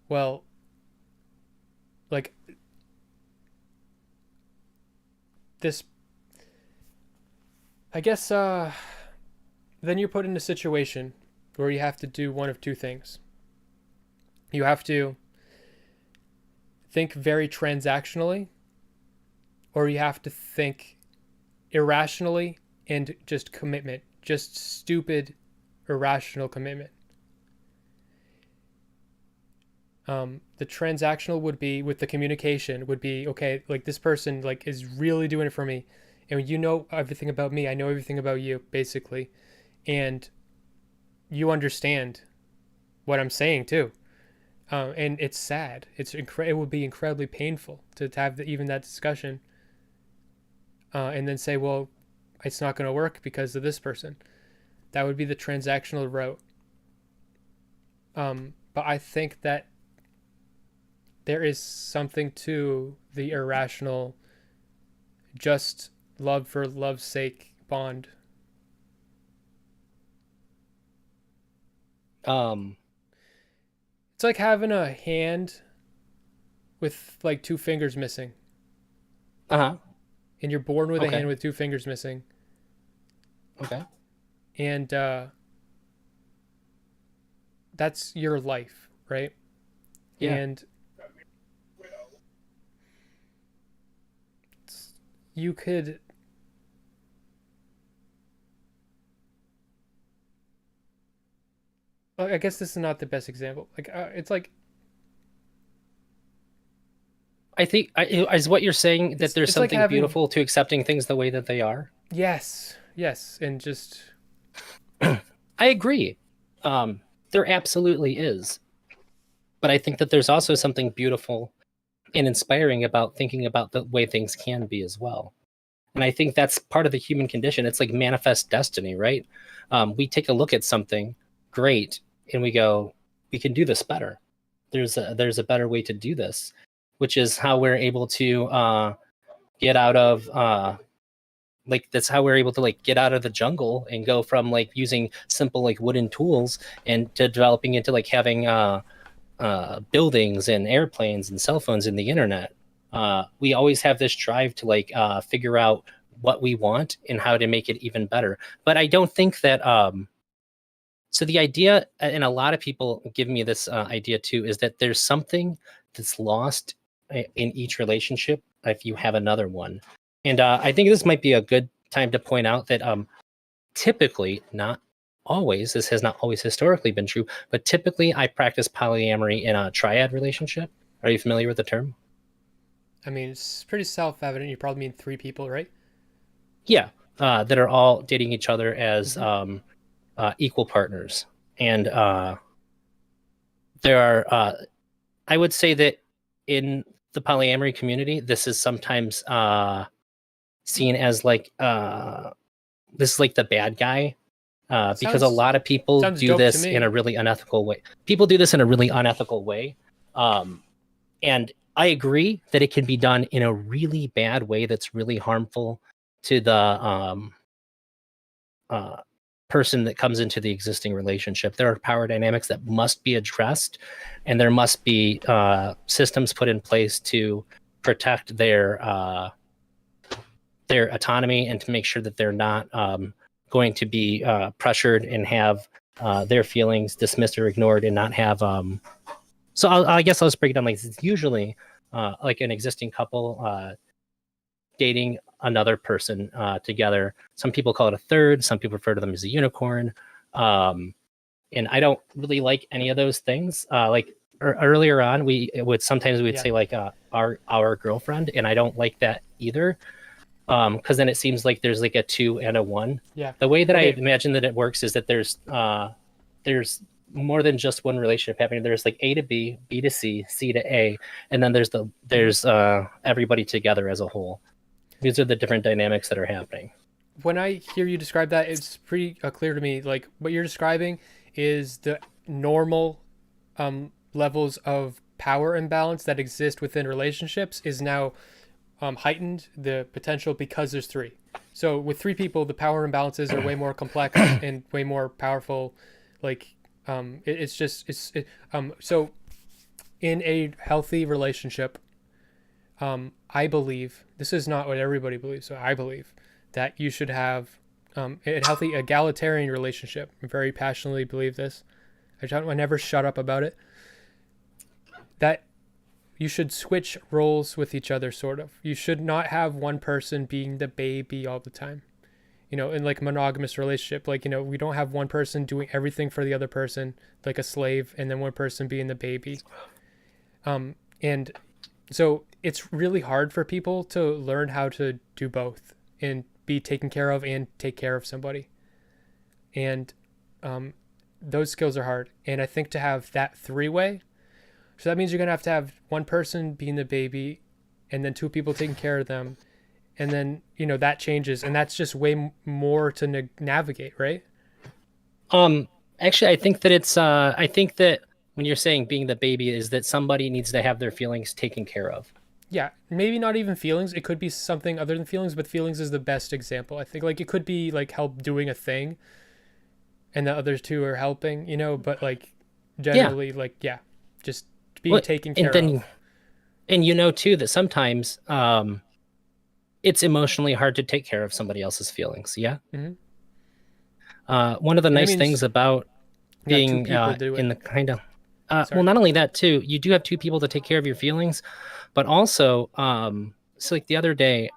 well, like this, I guess, then you're put in a situation where you have to do one of two things. You have to think very transactionally, or you have to think irrationally and just commitment, just stupid, irrational commitment. The transactional would be, with the communication, would be, okay, like this person like is really doing it for me, and you know everything about me, I know everything about you, basically, and you understand what I'm saying too. And it's sad. It would be incredibly painful to have even that discussion, and then say, well, it's not going to work because of this person. That would be the transactional route. But I think that there is something to the irrational, just love for love's sake bond. It's like having a hand with like two fingers missing. Uh-huh. And you're born with a Okay. hand with two fingers missing. Okay. And that's your life, right? Yeah. And you could, I guess this is not the best example. Like, it's like, I think is what you're saying, that there's it's like something having, beautiful to accepting things the way that they are. yes, and just, I agree. There absolutely is. But I think that there's also something beautiful and inspiring about thinking about the way things can be as well. And I think that's part of the human condition. It's like manifest destiny, right? We take a look at something great and we go, we can do this better. There's a better way to do this, which is how we're able to get out of like that's how we're able to like get out of the jungle and go from like using simple like wooden tools and to developing into like having buildings and airplanes and cell phones and the internet. We always have this drive to like figure out what we want and how to make it even better. But I don't think that so the idea, and a lot of people give me this idea too, is that there's something that's lost in each relationship if you have another one. And I think this might be a good time to point out that typically, not always, this has not always historically been true, but typically I practice polyamory in a triad relationship. Are you familiar with the term? I mean, it's pretty self-evident. You probably mean 3 people, right? Yeah, that are all dating each other as equal partners. And there are, I would say that in the polyamory community, this is sometimes seen as like, this is like the bad guy. Because a lot of people do this in a really unethical way. People do this in a really unethical way. And I agree that it can be done in a really bad way that's really harmful to the person that comes into the existing relationship. There are power dynamics that must be addressed, and there must be systems put in place to protect their autonomy and to make sure that they're not going to be pressured and have their feelings dismissed or ignored and not have so I guess I'll just break it down like it's usually like an existing couple dating another person together. Some people call it a third, some people refer to them as a unicorn, and I don't really like any of those things. Like earlier on we would say like our girlfriend, and I don't like that either. Because then it seems like there's like a 2 and a 1. Yeah. The way that I imagine that it works is that there's more than just one relationship happening. There's like A to B, B to C, C to A, and then there's everybody together as a whole. These are the different dynamics that are happening. When I hear you describe that, it's pretty clear to me. Like what you're describing is the normal levels of power imbalance that exist within relationships is now heightened the potential because there's 3. So with 3 people, the power imbalances are way more complex and way more powerful. Like so in a healthy relationship, I believe this is not what everybody believes. So I believe that you should have a healthy egalitarian relationship. I very passionately believe this. I never shut up about it. That you should switch roles with each other, sort of. You should not have one person being the baby all the time. In like a monogamous relationship, like, we don't have one person doing everything for the other person, like a slave, and then one person being the baby. And so it's really hard for people to learn how to do both and be taken care of and take care of somebody. And those skills are hard. And I think to have that 3-way, so that means you're going to have one person being the baby and then 2 people taking care of them. And then, that changes. And that's just way more to navigate, right? Actually, I think that I think that when you're saying being the baby is that somebody needs to have their feelings taken care of. Yeah, maybe not even feelings. It could be something other than feelings, but feelings is the best example. I think like it could be like help doing a thing and the other 2 are helping, but like generally just being taken care of. And too that sometimes it's emotionally hard to take care of somebody else's feelings. Yeah. Mm-hmm. One of the nice things about being in the kind of well, not only that too, you do have 2 people to take care of your feelings, but also so like the other day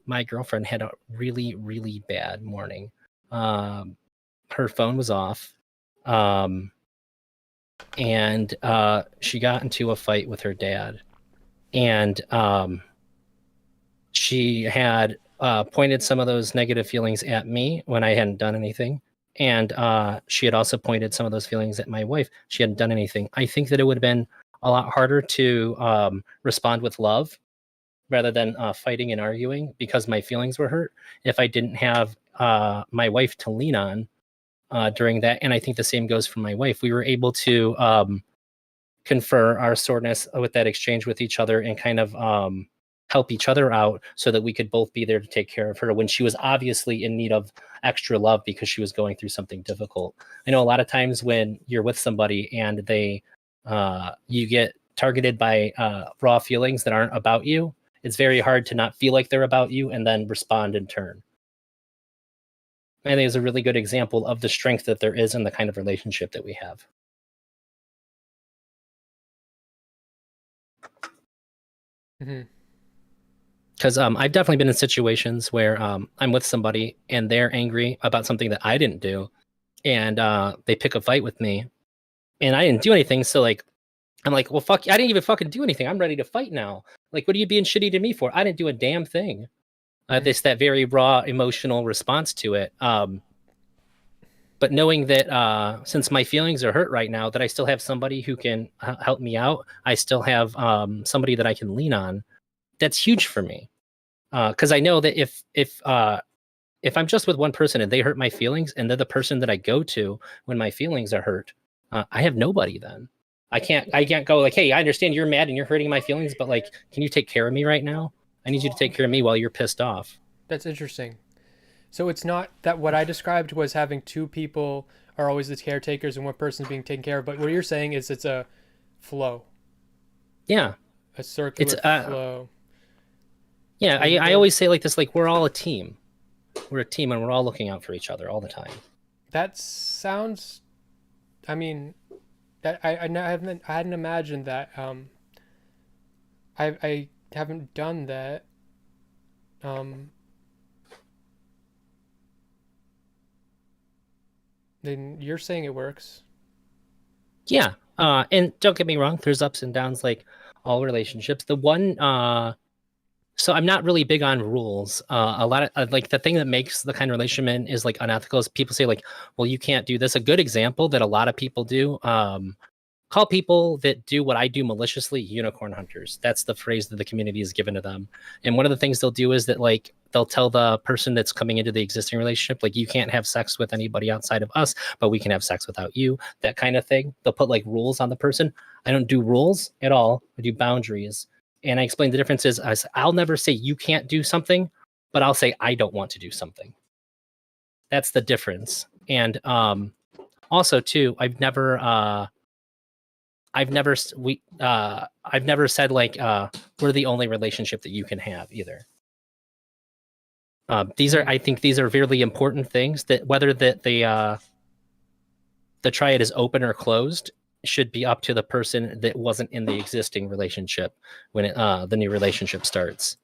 my girlfriend had a really, really bad morning. Her phone was off, and she got into a fight with her dad, and she had pointed some of those negative feelings at me when I hadn't done anything. And she had also pointed some of those feelings at my wife. She hadn't done anything. I think that it would have been a lot harder to respond with love rather than fighting and arguing because my feelings were hurt if I didn't have my wife to lean on during that. And I think the same goes for my wife. We were able to confer our soreness with that exchange with each other and kind of help each other out so that we could both be there to take care of her when she was obviously in need of extra love because she was going through something difficult. I know a lot of times when you're with somebody and they you get targeted by raw feelings that aren't about you, it's very hard to not feel like they're about you and then respond in turn. I think it's a really good example of the strength that there is in the kind of relationship that we have. Because I've definitely been in situations where I'm with somebody and they're angry about something that I didn't do, and they pick a fight with me, and I didn't do anything. So like, I'm like, well, fuck, I didn't even fucking do anything. I'm ready to fight now. Like, what are you being shitty to me for? I didn't do a damn thing. This that very raw emotional response to it. But knowing that since my feelings are hurt right now, that I still have somebody who can help me out. I still have somebody that I can lean on. That's huge for me. Because I know that if I'm just with one person and they hurt my feelings, and they're the person that I go to when my feelings are hurt, I have nobody then. I can't go like, hey, I understand you're mad and you're hurting my feelings, but like, can you take care of me right now? I need you to take care of me while you're pissed off. That's interesting. So it's not that what I described was having two people are always the caretakers and one person's being taken care of, but what you're saying is it's a flow. Yeah. A circular flow. Yeah, I always say like this, like, we're all a team. We're a team and we're all looking out for each other all the time. That sounds, I mean, that I hadn't imagined that. I haven't done that. Then you're saying it works. Yeah. And don't get me wrong, there's ups and downs like all relationships. The one so I'm not really big on rules. A lot of like the thing that makes the kind of relationship is like unethical is people say like, well, you can't do this. A good example that a lot of people do, call people that do what I do maliciously unicorn hunters. That's the phrase that the community has given to them. And one of the things they'll do is that like they'll tell the person that's coming into the existing relationship, like, you can't have sex with anybody outside of us, but we can have sex without you, that kind of thing. They'll put like rules on the person. I don't do rules at all. I do boundaries. And I explain the difference is I'll never say you can't do something, but I'll say I don't want to do something. That's the difference. And also too, I've never said like we're the only relationship that you can have either. I think these are really important things that whether that the triad is open or closed should be up to the person that wasn't in the existing relationship when the new relationship starts.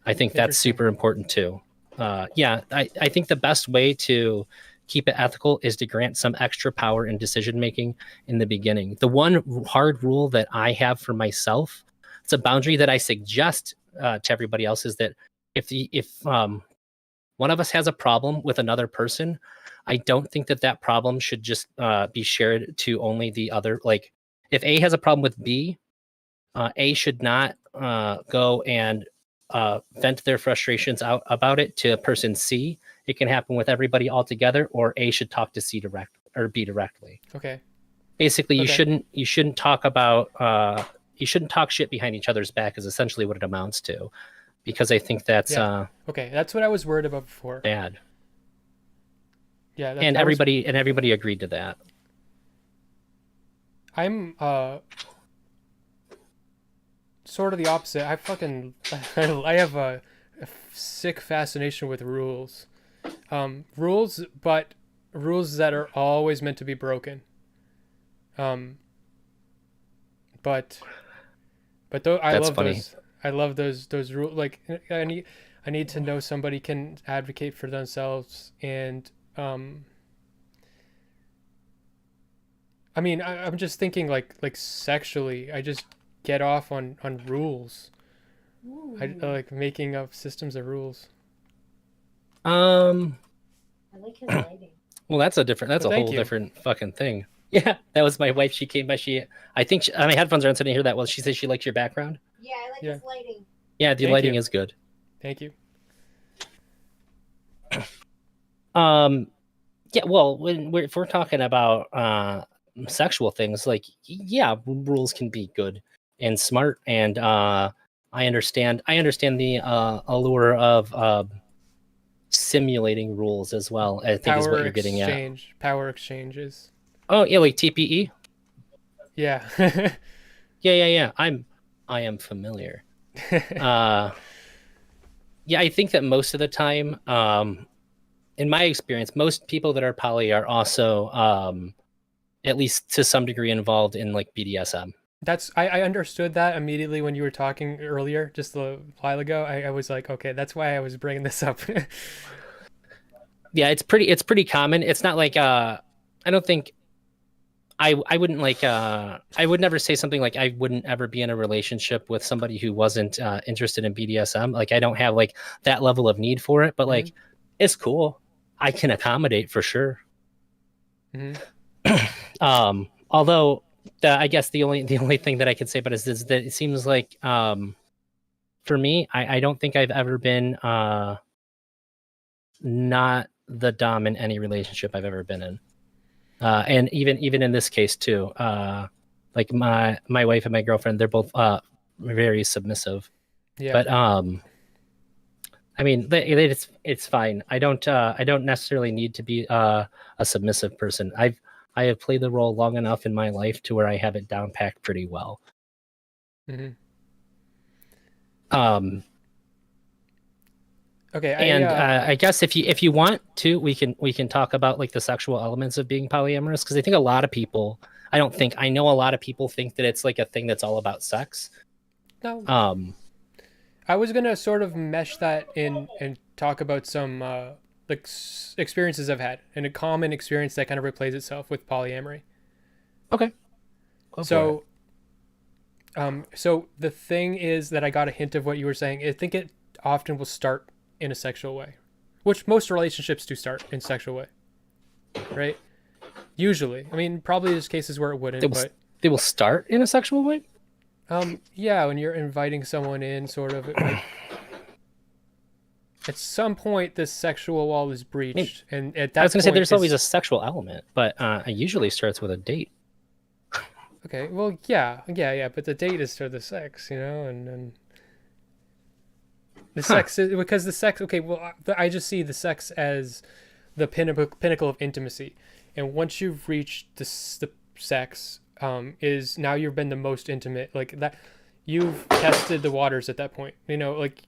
I think that's super important too. I think the best way to keep it ethical is to grant some extra power in decision making in the beginning. The one hard rule that I have for myself, it's a boundary that I suggest to everybody else, is that if one of us has a problem with another person, I don't think that problem should just be shared to only the other. Like, if A has a problem with B, A should not go and vent their frustrations out about it to person C. It can happen with everybody all together, or A should talk to C direct or B directly. Okay. Basically, you shouldn't talk about you shouldn't talk shit behind each other's back is essentially what it amounts to, because I think that's okay. That's what I was worried about before. Bad. Yeah, and everybody agreed to that. I'm sort of the opposite. I have a sick fascination with rules. But rules that are always meant to be broken. But I love those rules. Like, I need to know somebody can advocate for themselves, and I mean, I'm just thinking like sexually, I just get off on rules. Ooh. I like making up systems of rules. I like his lighting. Well, that's a whole different fucking thing. Yeah, that was my wife. She came by. I think my headphones are on, so I didn't hear that well. She said she liked your background. Yeah, I like his lighting. Yeah, the lighting is good. Thank you. Yeah, well, if we're talking about sexual things, like, yeah, rules can be good and smart, and I understand the allure of simulating rules as well. I think is what you're getting at. Power exchanges. Oh yeah, like TPE. Yeah. Yeah. I am familiar. Yeah, I think that most of the time, in my experience, most people that are poly are also, at least to some degree, involved in like BDSM. I understood that immediately when you were talking earlier, just a while ago. I was like, okay, that's why I was bringing this up. Yeah, it's pretty common. It's not like I don't think I wouldn't like I would never say something like I wouldn't ever be in a relationship with somebody who wasn't interested in BDSM. Like I don't have like that level of need for it, but like it's cool. I can accommodate for sure. Mm-hmm. Although I guess the only thing that I could say about it is that it seems like for me, I don't think I've ever been not the dom in any relationship I've ever been in. And even in this case too, like my wife and my girlfriend, they're both very submissive. Yeah. But I mean, it's fine. I don't necessarily need to be a submissive person. I have played the role long enough in my life to where I have it down packed pretty well. Mm-hmm. Okay, and I guess if you want to, we can talk about like the sexual elements of being polyamorous, because I think a lot of people, I know a lot of people think that it's like a thing that's all about sex. No. I was gonna sort of mesh that in and talk about some like experiences I've had, and a common experience that kind of replays itself with polyamory. Okay. So the thing is that I got a hint of what you were saying. I think it often will start in a sexual way, which most relationships do start in sexual way, right? Usually, I mean, probably there's cases where it wouldn't, but they will start in a sexual way. Yeah, when you're inviting someone in, sort of, like, at some point, this sexual wall is breached, and at that I was gonna say there's point, always a sexual element, but it usually starts with a date. Okay, well, yeah, but the date is for the sex, and the sex is, because the sex. Okay, well, I just see the sex as the pinnacle of intimacy, and once you've reached the sex, is now you've been the most intimate, like that. You've tested the waters at that point. Like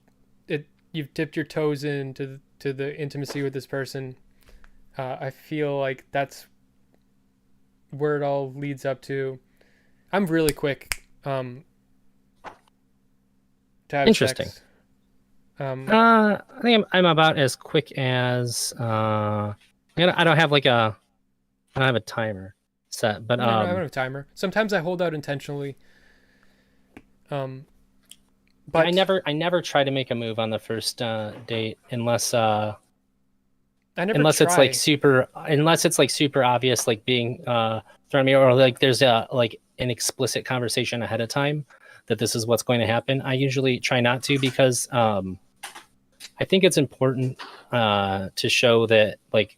you've dipped your toes into the intimacy with this person. I feel like that's where it all leads up to. I'm really quick to have Interesting. sex. I think I'm about as quick as I don't have a timer set, but no, I don't have a timer. Sometimes I hold out intentionally. But I never try to make a move on the first date unless it's like super obvious, like being thrown at me, or like there's an explicit conversation ahead of time that this is what's going to happen. I usually try not to, because I think it's important to show that, like,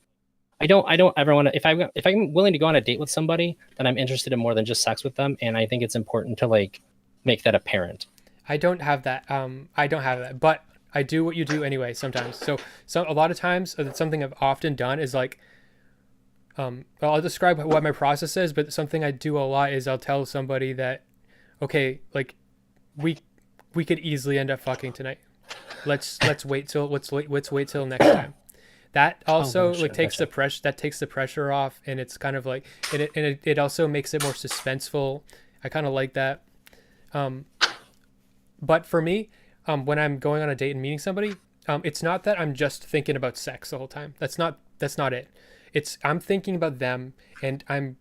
I don't ever want to, if I'm willing to go on a date with somebody, then I'm interested in more than just sex with them, and I think it's important to like make that apparent. I don't have that. But I do what you do anyway sometimes. So a lot of times, something I've often done is like, I'll describe what my process is, but something I do a lot is I'll tell somebody that, okay, like, we could easily end up fucking tonight. Let's wait till next time. That also takes the pressure off, and it's kind of like it also makes it more suspenseful. I kind of like that. But for me, when I'm going on a date and meeting somebody, it's not that I'm just thinking about sex the whole time. That's not it. It's I'm thinking about them, and I'm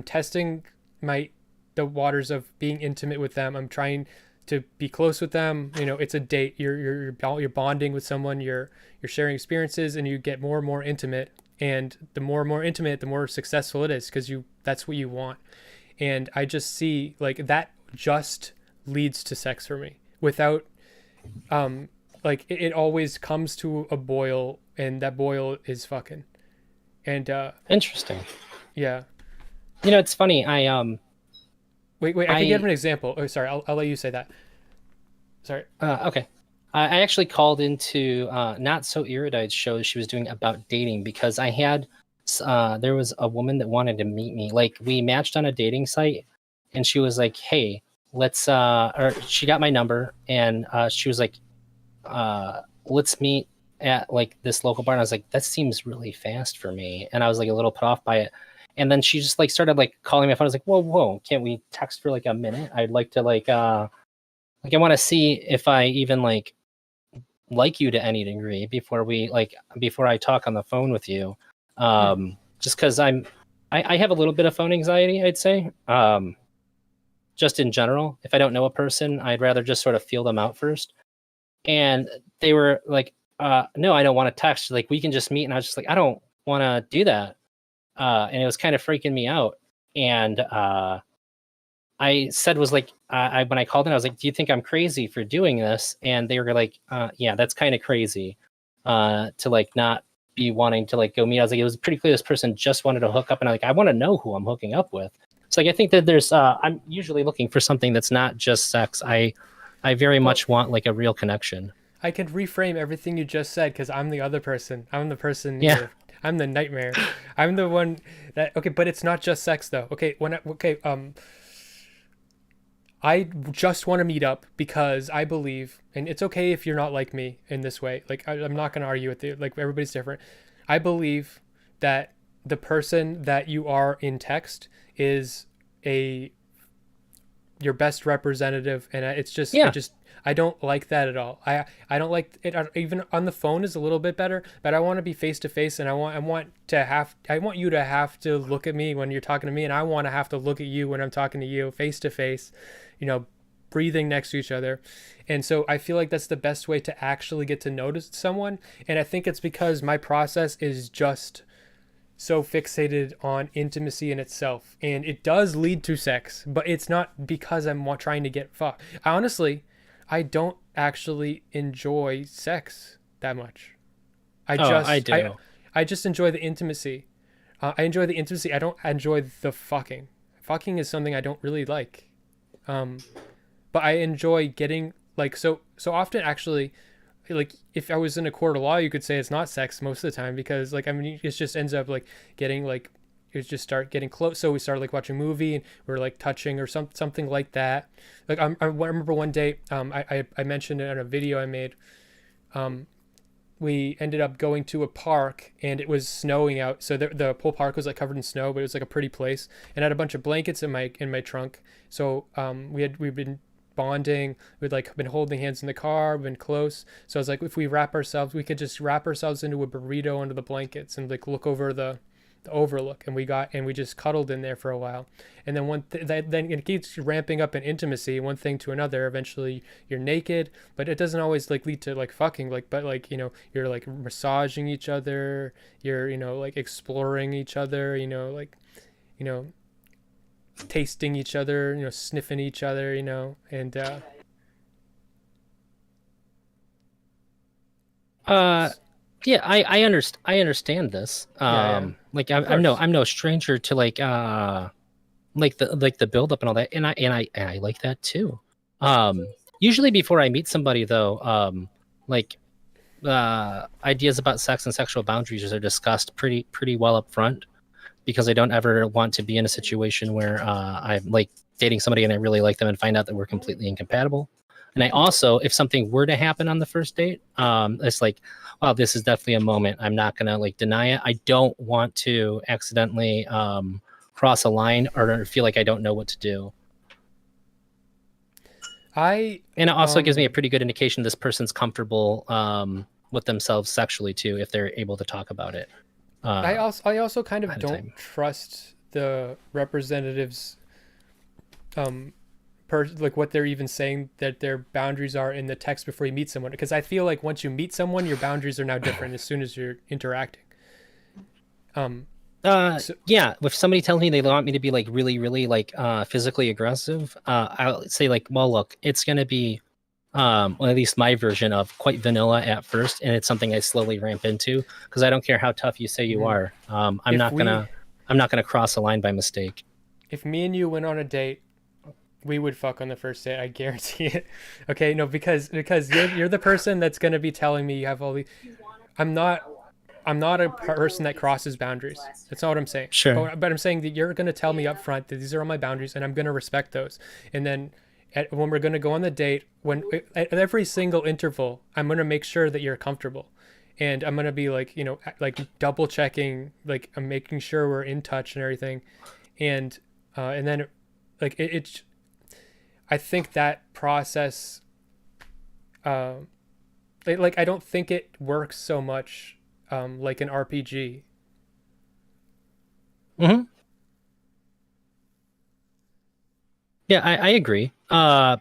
testing the waters of being intimate with them. I'm trying to be close with them. It's a date. You're bonding with someone. You're sharing experiences, and you get more and more intimate. And the more and more intimate, the more successful it is, because that's what you want. And I just see like that just leads to sex for me without like it always comes to a boil, and that boil is fucking. And interesting. Yeah. It's funny. Wait, I can give an example. Oh, sorry, I'll let you say that. Sorry. Okay. I actually called into Not So Erudite's show she was doing about dating, because I had there was a woman that wanted to meet me. Like, we matched on a dating site, and she was like, hey, let's or she got my number, and she was like, let's meet at like this local bar. And I was like, that seems really fast for me, and I was like a little put off by it. And then she just like started like calling my phone. I was like, whoa, can't we text for like a minute? I'd like to like I want to see if I even like you to any degree before I talk on the phone with you. Just because I have a little bit of phone anxiety, I'd say. Just in general, if I don't know a person, I'd rather just sort of feel them out first. And they were like, no, I don't want to text. Like, we can just meet. And I was just like, I don't want to do that. And it was kind of freaking me out. And I said was like, when I called in, I was like, do you think I'm crazy for doing this? And they were like, yeah, that's kind of crazy to like not be wanting to like go meet. I was like, it was pretty clear this person just wanted to hook up. And I want to know who I'm hooking up with. So like, I think that there's, I'm usually looking for something that's not just sex. I very much want like a real connection. I can reframe everything you just said because I'm the other person. I'm the person. Yeah. I'm the nightmare. I'm the one that, okay, but it's not just sex though. Okay. I just want to meet up because I believe, and it's okay if you're not like me in this way. Like, I'm not going to argue with you. Like, everybody's different. I believe that the person that you are in text is your best representative, and it's just, yeah. I don't like that at all. I don't like it. Even on the phone is a little bit better, but I want to be face to face, and I want you to have to look at me when you're talking to me, and I want to have to look at you when I'm talking to you face to face, breathing next to each other. And so I feel like that's the best way to actually get to notice someone. And I think it's because my process is just so fixated on intimacy in itself, and it does lead to sex, but it's not because I'm trying to get fucked. I don't actually enjoy sex that much. I do. I just enjoy the intimacy. I enjoy the intimacy. I don't enjoy the fucking. Fucking is something I don't really like. But I enjoy getting like so often actually. Like, if I was in a court of law, you could say it's not sex most of the time because like, I mean, it just ends up like getting like, it just start getting close. So we started like watching a movie and we're like touching or something like that. Like, I remember one day, I mentioned it in a video I made. We ended up going to a park and it was snowing out. So the whole park was like covered in snow, but it was like a pretty place, and I had a bunch of blankets in my trunk. So we've been bonding, we'd like been holding hands in the car, been close. So I was like, if we could just wrap ourselves into a burrito under the blankets and like look over the overlook, and we just cuddled in there for a while. And then then it keeps ramping up in intimacy, one thing to another. Eventually you're naked, but it doesn't always like lead to like fucking, like, but like, you're like massaging each other, you're like exploring each other, tasting each other, sniffing each other, and yeah, I understand this. Like I'm no stranger to like the build up and all that, and I like that too. Usually before I meet somebody though, like ideas about sex and sexual boundaries are discussed pretty well up front, because I don't ever want to be in a situation where I'm like dating somebody and I really like them and find out that we're completely incompatible. And I also, if something were to happen on the first date, it's like, wow, this is definitely a moment. I'm not going to like deny it. I don't want to accidentally cross a line or feel like I don't know what to do. And it also gives me a pretty good indication this person's comfortable with themselves sexually too, if they're able to talk about it. I also kind of don't trust the representatives, like what they're even saying that their boundaries are in the text before you meet someone, because I feel like once you meet someone, your boundaries are now different as soon as you're interacting. Yeah, if somebody tells me they want me to be like really like physically aggressive, I'll say like, well, look, it's gonna be well, at least my version of quite vanilla at first, and it's something I slowly ramp into, because I don't care how tough you say you are. I'm not gonna cross a line by mistake. If me and you went on a date, we would fuck on the first date. I guarantee it. Okay, no, because you're the person that's gonna be telling me you have all the. I'm not. I'm not a person that crosses boundaries. That's not what I'm saying. Sure. But I'm saying that you're going to tell me up front that these are all my boundaries, and I'm going to respect those. And then when we're going to go on the date, at every single interval, I'm going to make sure that you're comfortable. And I'm going to be like, like double checking, like I'm making sure we're in touch and everything. And then like I think that process, like I don't think it works so much like an RPG. Mm-hmm. Yeah, I agree. But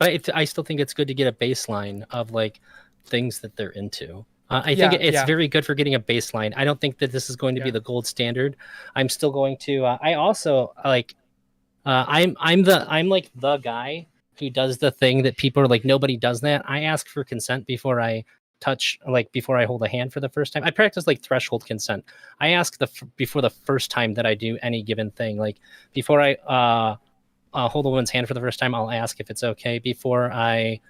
I still think it's good to get a baseline of like things that they're into. I think it's very good for getting a baseline. I don't think that this is going to be the gold standard. I'm still going to. I also like. I'm like the guy who does the thing that people are like, nobody does that. I ask for consent before I touch, like before I hold a hand for the first time. I practice like threshold consent. I ask before the first time that I do any given thing. Like before I hold a woman's hand for the first time, I'll ask if it's okay. Before I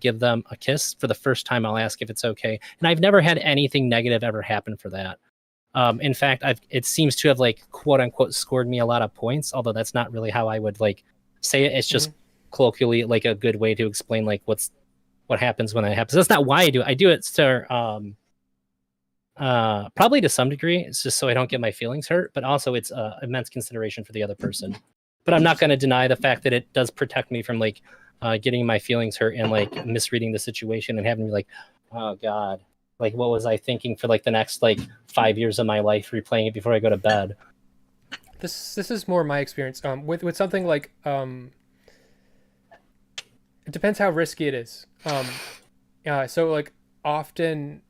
give them a kiss for the first time, I'll ask if it's okay. And I've never had anything negative ever happen for that. In fact, it seems to have like quote unquote scored me a lot of points, although that's not really how I would like say it. It's just colloquially like a good way to explain like what happens when that happens. That's not why I do it. I do it to probably to some degree. It's just so I don't get my feelings hurt, but also it's immense consideration for the other person. But I'm not going to deny the fact that it does protect me from like getting my feelings hurt and like misreading the situation and having me like, oh God, like what was I thinking for like the next like 5 years of my life, replaying it before I go to bed. This is more my experience. With something like it depends how risky it is. So like often,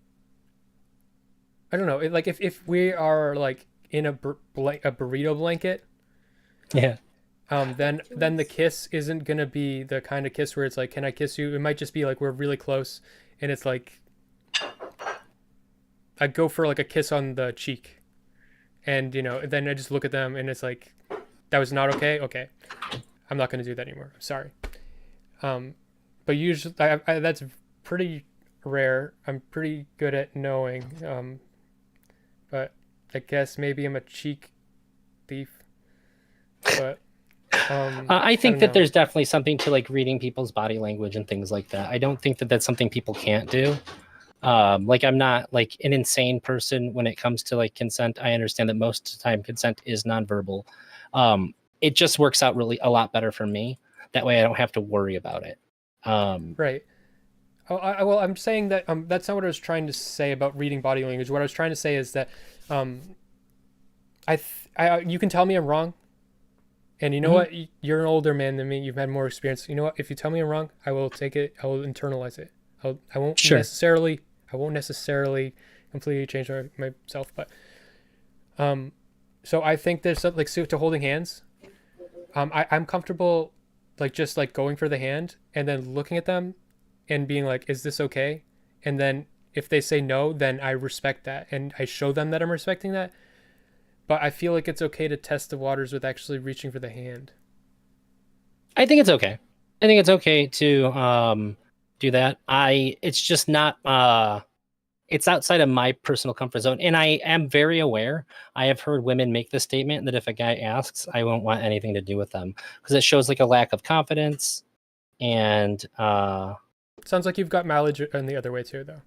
I don't know. Like if we are like in a burrito blanket, yeah. Then the kiss isn't gonna be the kind of kiss where it's like, can I kiss you? It might just be like we're really close, and it's like I go for like a kiss on the cheek, and then I just look at them and it's like, that was not okay. Okay, I'm not gonna do that anymore. I'm sorry. But usually that's pretty rare. I'm pretty good at knowing. But I guess maybe I'm a cheek thief. But. I think that there's definitely something to like reading people's body language and things like that. I don't think that that's something people can't do. Like I'm not like an insane person when it comes to like consent. I understand that most of the time consent is nonverbal. It just works out really a lot better for me. That way I don't have to worry about it. Right. Well, I'm saying that that's not what I was trying to say about reading body language. What I was trying to say is that you can tell me I'm wrong. And you know what? You're an older man than me. You've had more experience. You know what? If you tell me I'm wrong, I will take it. I will internalize it. I won't necessarily completely change myself. But so I think there's something like to holding hands. I'm comfortable like just like going for the hand and then looking at them and being like, is this okay? And then if they say no, then I respect that and I show them that I'm respecting that. But I feel like it's okay to test the waters with actually reaching for the hand. I think it's okay. I think it's okay to do that. It's just not it's outside of my personal comfort zone. And I am very aware. I have heard women make the statement that if a guy asks, I won't want anything to do with them. Because it shows like a lack of confidence. And sounds like you've got mileage in the other way too, though.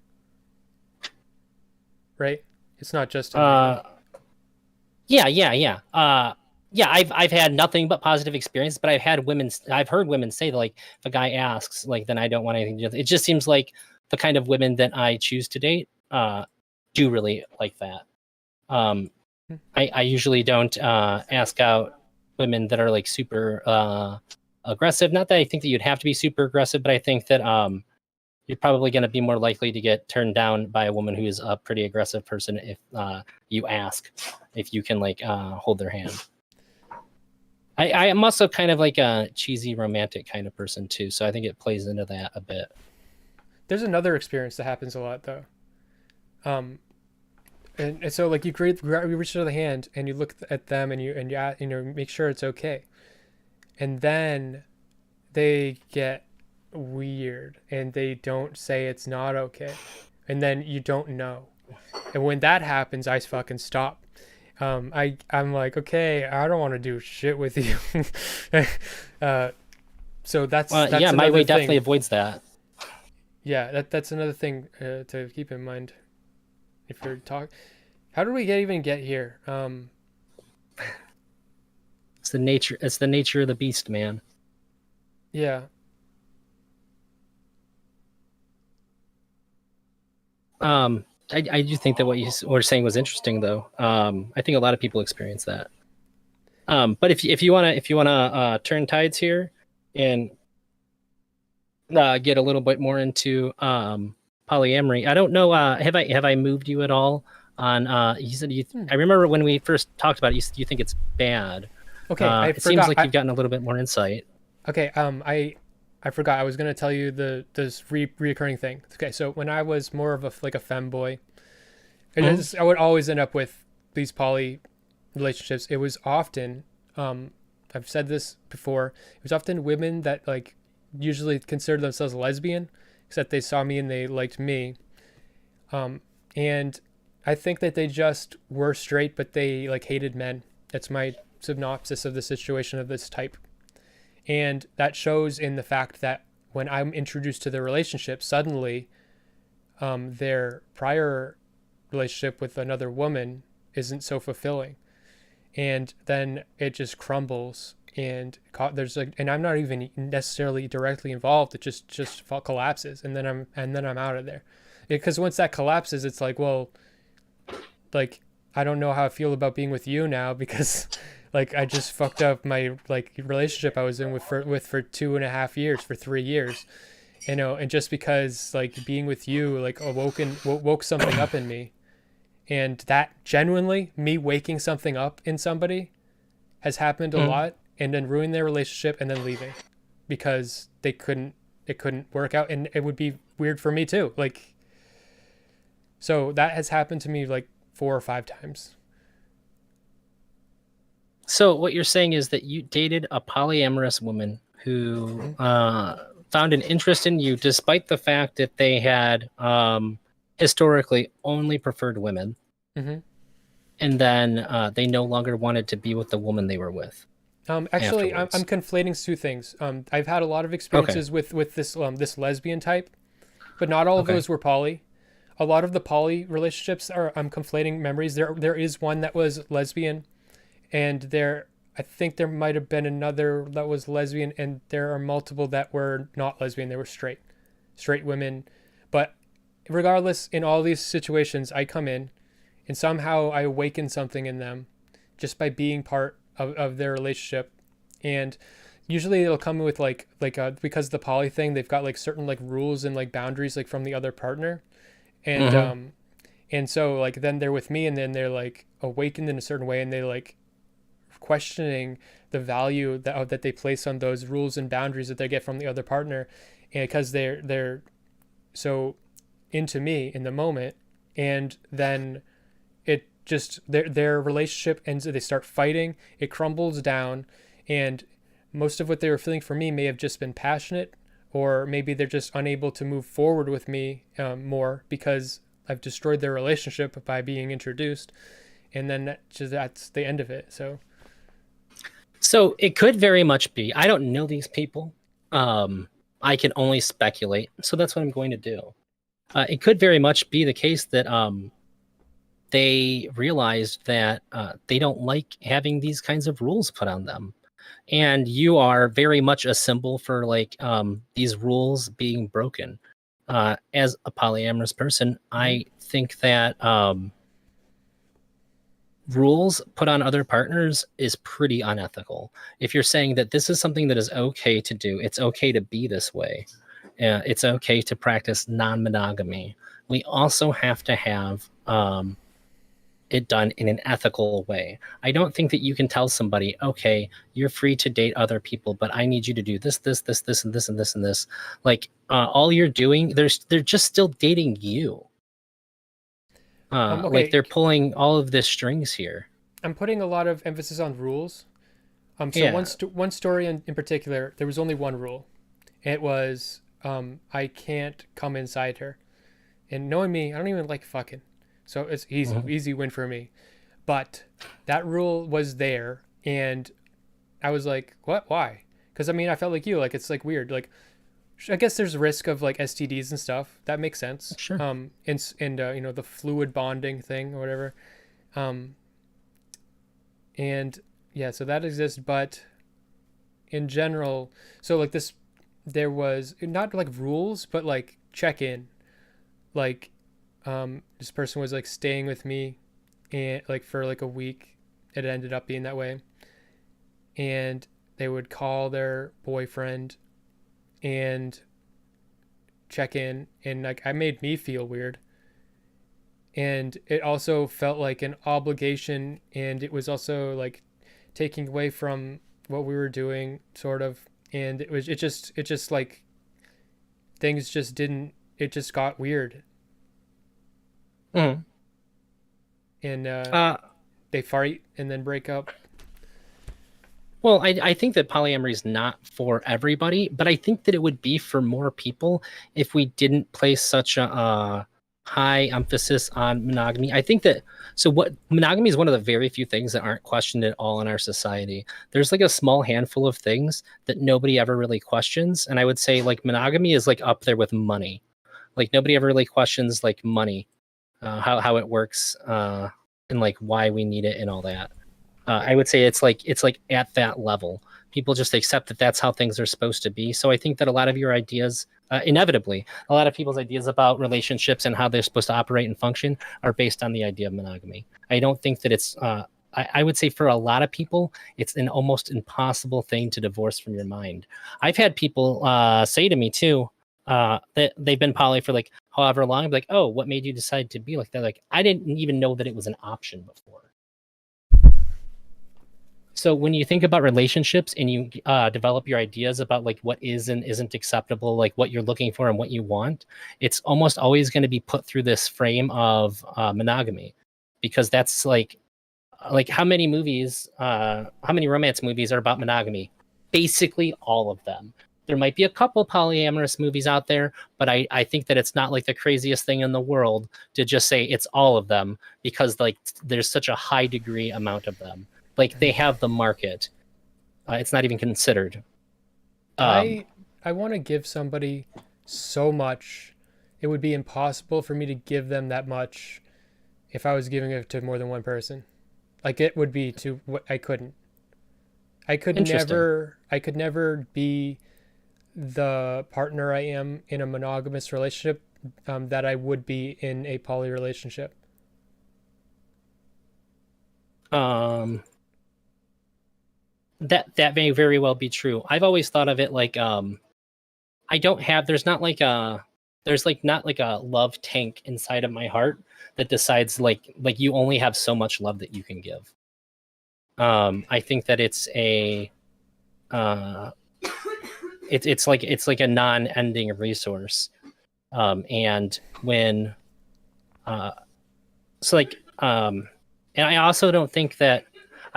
Right? It's not just Yeah. I've had nothing but positive experience, but I've heard women say that, like, if a guy asks, like, then I don't want anything to do with it. It just seems like the kind of women that I choose to date do really like that. I usually don't ask out women that are like super aggressive. Not that I think that you'd have to be super aggressive, but I think that you're probably going to be more likely to get turned down by a woman who is a pretty aggressive person if you ask if you can like hold their hand. I am also kind of like a cheesy romantic kind of person too, so I think it plays into that a bit. There's another experience that happens a lot though. And so like you reach to the hand and you look at them and you make sure it's okay, and then they get weird and they don't say it's not okay, and then you don't know, And when that happens, I fucking stop. I'm like, okay, I don't want to do shit with you. So that's yeah, my way thing. definitely avoids that. Yeah, that's another thing to keep in mind if you're talking. How did we even get here? It's the nature. It's the nature of the beast, man. Yeah. I do think that what you were saying was interesting, though. I think a lot of people experience that. But if you wanna turn tides here and get a little bit more into polyamory, I don't know. Have I moved you at all on? You said you. I remember when we first talked about it. You said you think it's bad. Okay, it seems like you've gotten a little bit more insight. Okay. I forgot. I was gonna tell you this reoccurring thing. Okay, so when I was more of a femboy, I would always end up with these poly relationships. It was often, I've said this before. It was often women that like usually considered themselves lesbian, except they saw me and they liked me. And I think that they just were straight, but they like hated men. That's my synopsis of the situation of this type. And that shows in the fact that when I'm introduced to the relationship, suddenly their prior relationship with another woman isn't so fulfilling. And then it just crumbles and there's like, and I'm not even necessarily directly involved. It just collapses. And then I'm out of there. Because once that collapses, it's like, well, like, I don't know how I feel about being with you now because like I just fucked up my like relationship I was in with for 2.5 years, for 3 years, you know, and just because like being with you like woke something up in me, and that genuinely me waking something up in somebody has happened a lot, and then ruin their relationship and then leaving because it couldn't work out, and it would be weird for me too. Like, so that has happened to me like 4 or 5 times. So what you're saying is that you dated a polyamorous woman who found an interest in you, despite the fact that they had historically only preferred women, and then they no longer wanted to be with the woman they were with. Actually, I'm conflating 2 things. I've had a lot of experiences with this lesbian type, but not all of those were poly. A lot of the poly relationships I'm conflating memories. There is one that was lesbian. And I think there might have been another that was lesbian, and there are multiple that were not lesbian. They were straight women. But regardless, in all these situations, I come in and somehow I awaken something in them just by being part of their relationship. And usually it'll come with like because the poly thing, they've got like certain like rules and like boundaries like from the other partner. And and so like then they're with me, and then they're like awakened in a certain way, and they like questioning the value that they place on those rules and boundaries that they get from the other partner, and because they're so into me in the moment, and then it just their relationship ends. They start fighting, it crumbles down, and most of what they were feeling for me may have just been passionate, or maybe they're just unable to move forward with me more because I've destroyed their relationship by being introduced, and then that's the end of it. So it could very much be. I don't know these people. I can only speculate. So that's what I'm going to do. It could very much be the case that they realized that they don't like having these kinds of rules put on them. And you are very much a symbol for like these rules being broken. As a polyamorous person, I think that rules put on other partners is pretty unethical. If you're saying that this is something that is okay to do, it's okay to be this way, it's okay to practice non-monogamy, we also have to have it done in an ethical way. I don't think that you can tell somebody, okay, you're free to date other people, but I need you to do this, this, this, this, and this, and this, and this. Like all you're doing, they're just still dating you. Like they're pulling all of the strings here. I'm putting a lot of emphasis on rules. One story in particular, there was only one rule. It was I can't come inside her. And knowing me, I don't even like fucking. So it's easy win for me. But that rule was there, and I was like, what? Why? Because I mean, I felt like you, like it's like weird. Like, I guess there's risk of like STDs and stuff. That makes sense. Sure. And you know, the fluid bonding thing or whatever. And yeah, so that exists, but in general, so like this, there was not like rules, but like check in. Like, this person was like staying with me, and like for like a week, it ended up being that way. And they would call their boyfriend and check in, and like I made me feel weird. And it also felt like an obligation, and it was also like taking away from what we were doing, sort of. And it just like things just didn't, it just got weird. Mm. And they fight and then break up. Well, I think that polyamory is not for everybody, but I think that it would be for more people if we didn't place such a high emphasis on monogamy. I think that, so what, monogamy is one of the very few things that aren't questioned at all in our society. There's like a small handful of things that nobody ever really questions. And I would say like monogamy is like up there with money. Like nobody ever really questions like money, how it works, and like why we need it and all that. I would say it's like at that level. People just accept that that's how things are supposed to be. So I think that a lot of your ideas, inevitably, a lot of people's ideas about relationships and how they're supposed to operate and function are based on the idea of monogamy. I don't think that it's, I would say for a lot of people, it's an almost impossible thing to divorce from your mind. I've had people say to me too, that they've been poly for like however long. I'm like, oh, what made you decide to be like that? Like, I didn't even know that it was an option before. So when you think about relationships and you develop your ideas about like what is and isn't acceptable, like what you're looking for and what you want, it's almost always going to be put through this frame of monogamy, because that's like how many movies, how many romance movies are about monogamy? Basically all of them. There might be a couple polyamorous movies out there, but I think that it's not like the craziest thing in the world to just say it's all of them, because like there's such a high degree amount of them. Like they have the market. It's not even considered. I want to give somebody so much. It would be impossible for me to give them that much if I was giving it to more than one person. Like it would be to what I couldn't. I could never be the partner I am in a monogamous relationship that I would be in a poly relationship. That may very well be true. I've always thought of it like there's not like a love tank inside of my heart that decides like you only have so much love that you can give. I think that it's a it's like a non-ending resource. And when and I also don't think that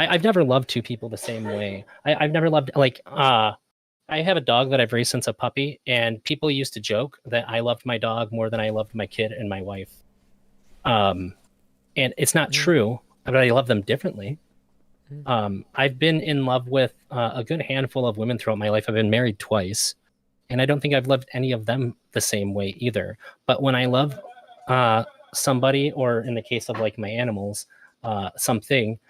I've never loved two people the same way. I've never loved I have a dog that I've raised since a puppy, and people used to joke that I loved my dog more than I loved my kid and my wife. And it's not true, but I love them differently. I've been in love with a good handful of women throughout my life. I've been married twice, and I don't think I've loved any of them the same way either. But when I love somebody, or in the case of like my animals, something,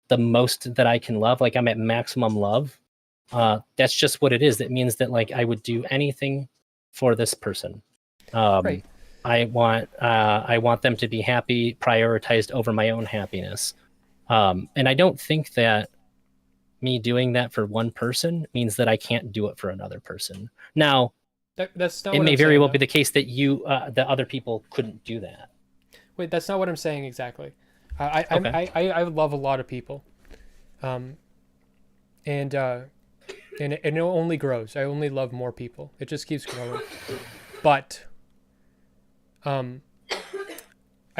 the most that I can love, like I'm at maximum love. That's just what it is. That means that like I would do anything for this person. Right. I want them to be happy, prioritized over my own happiness. And I don't think that me doing that for one person means that I can't do it for another person. Now, that's not it what may I'm very saying, well though. be the case that that other people couldn't do that. Wait, that's not what I'm saying exactly. Okay. I love a lot of people, and it only grows. I only love more people. It just keeps growing. But I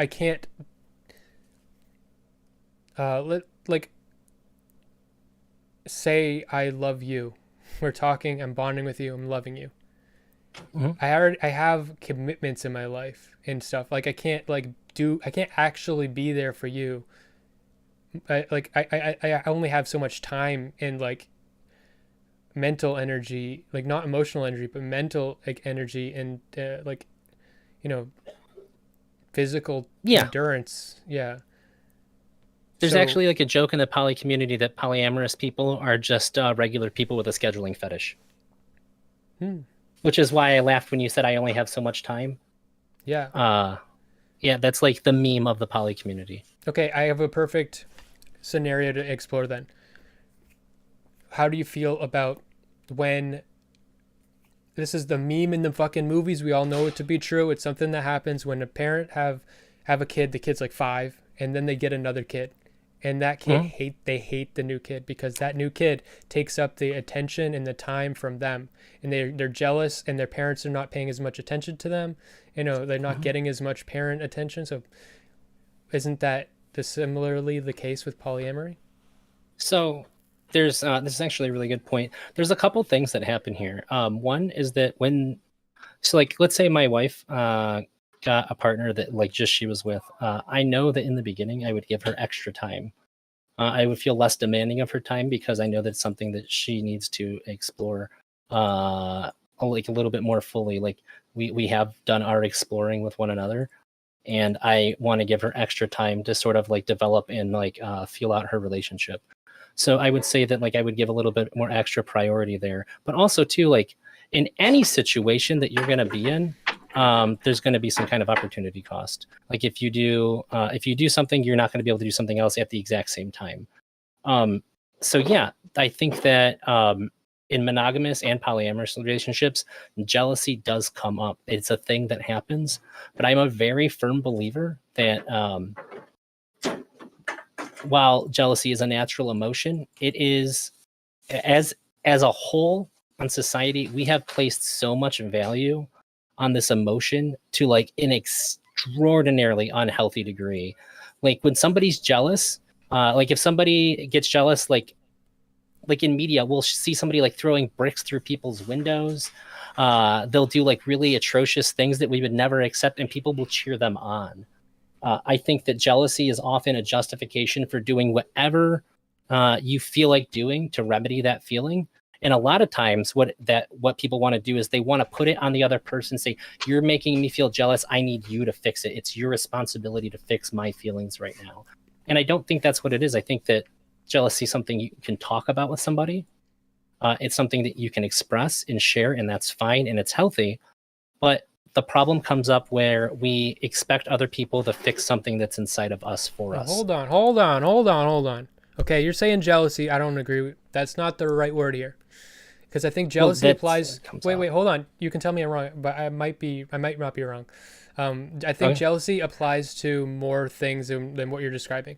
can't say I love you. We're talking, I'm bonding with you, I'm loving you. Mm-hmm. I have commitments in my life and stuff. Like I can't like actually be there for you. I only have so much time and like mental energy, like not emotional energy, but mental like energy and like, you know, physical endurance. Yeah. There's actually like a joke in the poly community that polyamorous people are just regular people with a scheduling fetish. Which is why I laughed when you said I only have so much time. Yeah. Yeah, that's like the meme of the poly community. Okay, I have a perfect scenario to explore then. How do you feel about when this is the meme in the fucking movies? We all know it to be true. It's something that happens when a parent have a kid, the kid's like 5, and then they get another kid. And that kid hate the new kid because that new kid takes up the attention and the time from them, and they're jealous, and their parents are not paying as much attention to them. You know, they're not getting as much parent attention. So isn't that similarly the case with polyamory? So there's this is actually a really good point. There's a couple things that happen here. One is that like let's say my wife got a partner that like just she was with, I know that in the beginning I would give her extra time. I would feel less demanding of her time because I know that's something that she needs to explore like a little bit more fully. Like we have done our exploring with one another, and I want to give her extra time to sort of like develop and like feel out her relationship. So I would say that like I would give a little bit more extra priority there, but also too like in any situation that you're going to be in, there's going to be some kind of opportunity cost. Like if you do something, you're not going to be able to do something else at the exact same time. So yeah, I think that in monogamous and polyamorous relationships, jealousy does come up. It's a thing that happens, but I'm a very firm believer that while jealousy is a natural emotion, it is as a whole on society, we have placed so much value on this emotion to like an extraordinarily unhealthy degree. Like when somebody's jealous, like if somebody gets jealous, like in media, we'll see somebody like throwing bricks through people's windows. They'll do like really atrocious things that we would never accept, and people will cheer them on. I think that jealousy is often a justification for doing whatever you feel like doing to remedy that feeling. And a lot of times what people want to do is they want to put it on the other person, say, you're making me feel jealous. I need you to fix it. It's your responsibility to fix my feelings right now. And I don't think that's what it is. I think that jealousy is something you can talk about with somebody. It's something that you can express and share, and that's fine and it's healthy. But the problem comes up where we expect other people to fix something that's inside of us for us. Hold on. Okay, you're saying jealousy. I don't agree with. That's not the right word here. Because I think jealousy applies. Wait, hold on. You can tell me I'm wrong, but I might not be wrong. I think jealousy applies to more things than what you're describing.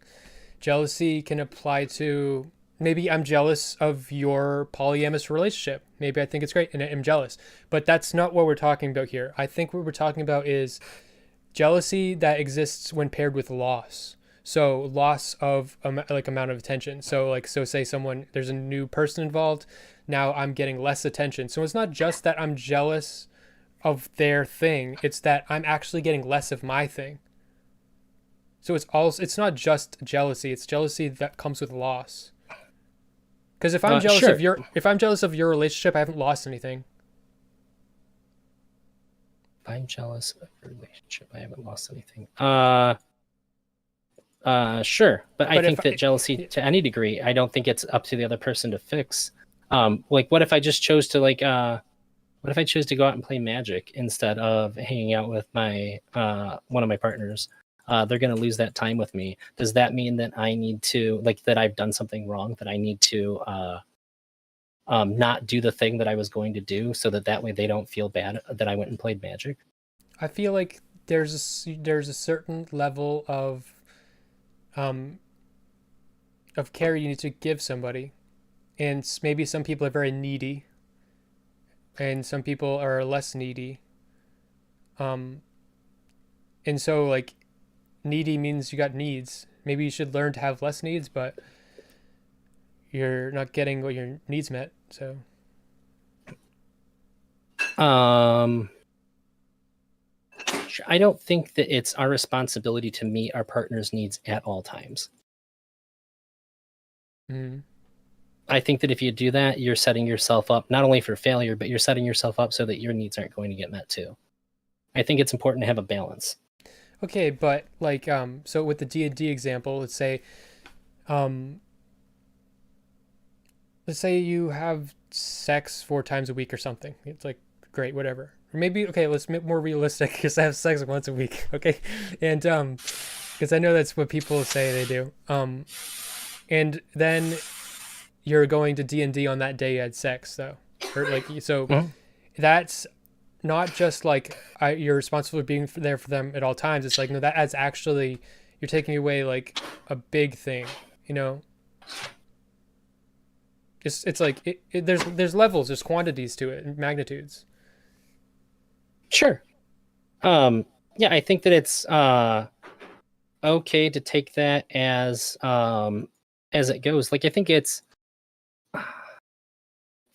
Jealousy can apply to, maybe I'm jealous of your polyamorous relationship. Maybe I think it's great and I'm jealous. But that's not what we're talking about here. I think what we're talking about is jealousy that exists when paired with loss. So loss of like amount of attention. So say there's a new person involved. Now I'm getting less attention. So it's not just that I'm jealous of their thing. It's that I'm actually getting less of my thing. So it's not just jealousy. It's jealousy that comes with loss. Because if I'm jealous of your relationship, I haven't lost anything. If I'm jealous of your relationship, I haven't lost anything. Sure, but I think that jealousy to any degree, I don't think it's up to the other person to fix. Like what if I just chose to what if I chose to go out and play Magic instead of hanging out with my one of my partners? They're going to lose that time with me. Does that mean that I need to that I've done something wrong, that I need to not do the thing that I was going to do so that way they don't feel bad that I went and played Magic? I feel like there's a certain level of care you need to give somebody, and maybe some people are very needy and some people are less needy, and so like needy means you got needs. Maybe you should learn to have less needs, but you're not getting what your needs met. So I don't think that it's our responsibility to meet our partner's needs at all times. Mm. I think that if you do that, you're setting yourself up not only for failure, but you're setting yourself up so that your needs aren't going to get met too. I think it's important to have a balance. Okay, but like, so with the D&D example, let's say you have sex 4 times a week or something. It's like, great, whatever. Or maybe, okay, let's make more realistic, because I have sex once a week, okay? And because I know that's what people say they do. And then you're going to D&D on that day you had sex, though. Or like, so that's not just like you're responsible for being there for them at all times. It's like, no, that's actually, you're taking away like a big thing, you know? It's like there's levels, there's quantities to it and magnitudes. Sure. Yeah, I think that it's okay to take that as it goes. Like, I think it's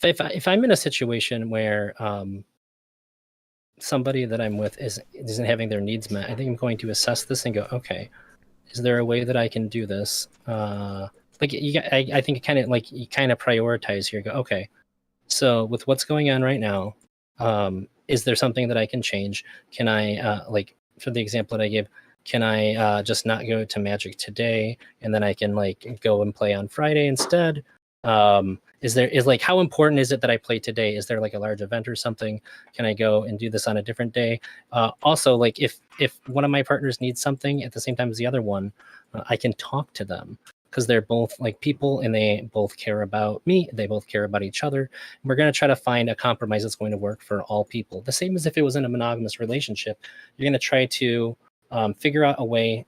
if I'm in a situation where somebody that I'm with isn't having their needs met, I think I'm going to assess this and go, okay, is there a way that I can do this? Like I think kind of like you kind of prioritize here. Go, okay, so with what's going on right now, is there something that I can change? Can I like for the example that I gave? Can I just not go to Magic today, and then I can like go and play on Friday instead? Is like how important is it that I play today? Is there like a large event or something? Can I go and do this on a different day? Also, like if one of my partners needs something at the same time as the other one, I can talk to them because they're both like people and they both care about me. They both care about each other. And we're going to try to find a compromise that's going to work for all people. The same as if it was in a monogamous relationship, you're going to try to figure out a way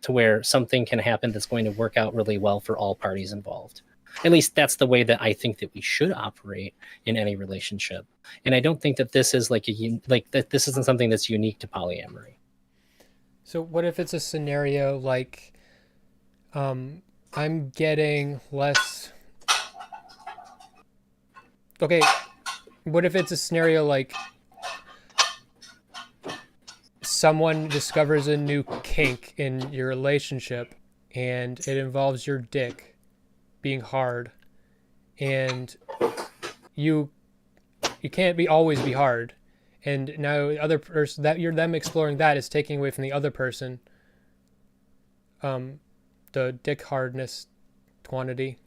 to where something can happen that's going to work out really well for all parties involved. At least that's the way that I think that we should operate in any relationship. And I don't think that this is like that this isn't something that's unique to polyamory. So what if it's a scenario like I'm getting less. Okay, what if it's a scenario like someone discovers a new kink in your relationship and it involves your dick being hard, and you can't always be hard, and now the other person that you're them exploring that is taking away from the other person the dick hardness quantity.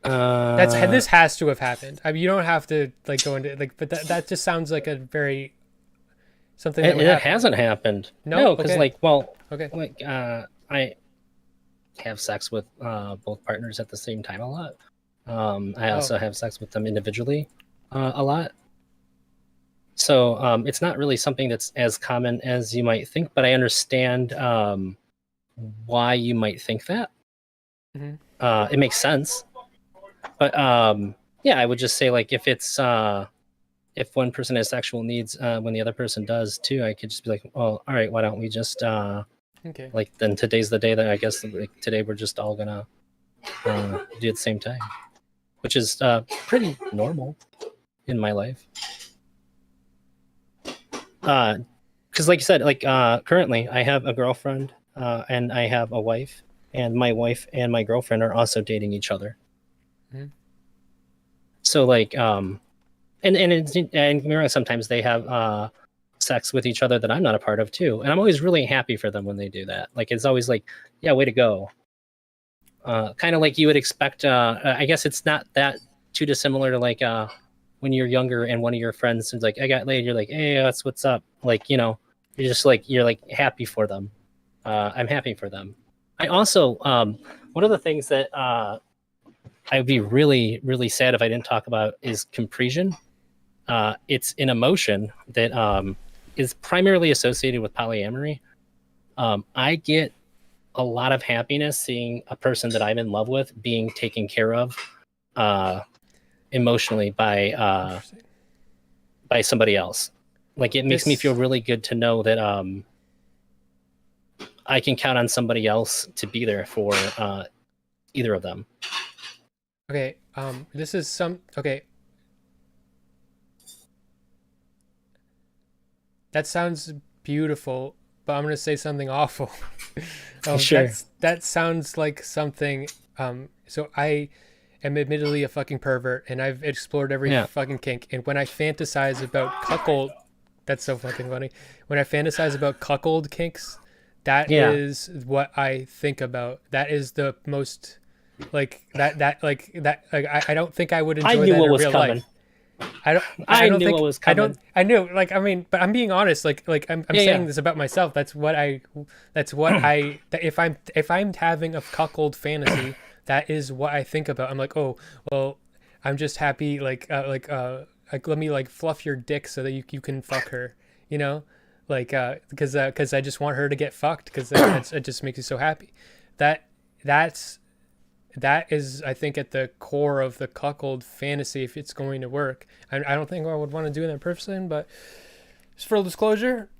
This has to have happened. I mean, you don't have to like go into like, but that just sounds like a very something that it hasn't happened. No, because okay. like, well, okay, like I have sex with both partners at the same time a lot. I also have sex with them individually a lot. So it's not really something that's as common as you might think, but I understand why you might think that. It makes sense. But yeah, I would just say like if it's if one person has sexual needs when the other person does too, I could just be like, well, all right, why don't we just okay, like then today's the day that I guess like, today we're just all gonna do at the same time, which is pretty normal in my life. Because like you said, like currently I have a girlfriend and I have a wife, and my wife and my girlfriend are also dating each other. So like and sometimes they have sex with each other that I'm not a part of too, and I'm always really happy for them when they do that. Like it's always like, yeah, way to go. Kind of like you would expect. I guess it's not that too dissimilar to like when you're younger and one of your friends is like, I got laid. You're like, hey, that's what's up. Like, you know, you're just like you're like happy for them. I'm happy for them. I also one of the things that I would be really, really sad if I didn't talk about is compresion. It's an emotion that is primarily associated with polyamory. I get a lot of happiness seeing a person that I'm in love with being taken care of emotionally by somebody else. Like it makes me feel really good to know that I can count on somebody else to be there for either of them. Okay, this is some okay. That sounds beautiful, but I'm gonna say something awful. Sure. That sounds like something. So I am admittedly a fucking pervert, and I've explored every fucking kink. And when I fantasize about cuckold, that's so fucking funny. When I fantasize about cuckold kinks, that is what I think about. That is the most like I don't think I would enjoy that in real life. I don't knew think what was coming. I knew, like, I mean, but I'm being honest, like I'm saying this about myself. That's what I if I'm having a cuckold fantasy, that is what I think about. I'm like, oh well, I'm just happy, like let me like fluff your dick so that you can fuck her, you know, like because I just want her to get fucked, because it just makes me so happy. That is, I think, at the core of the cuckold fantasy, if it's going to work. I don't think I would want to do that person, but just full disclosure,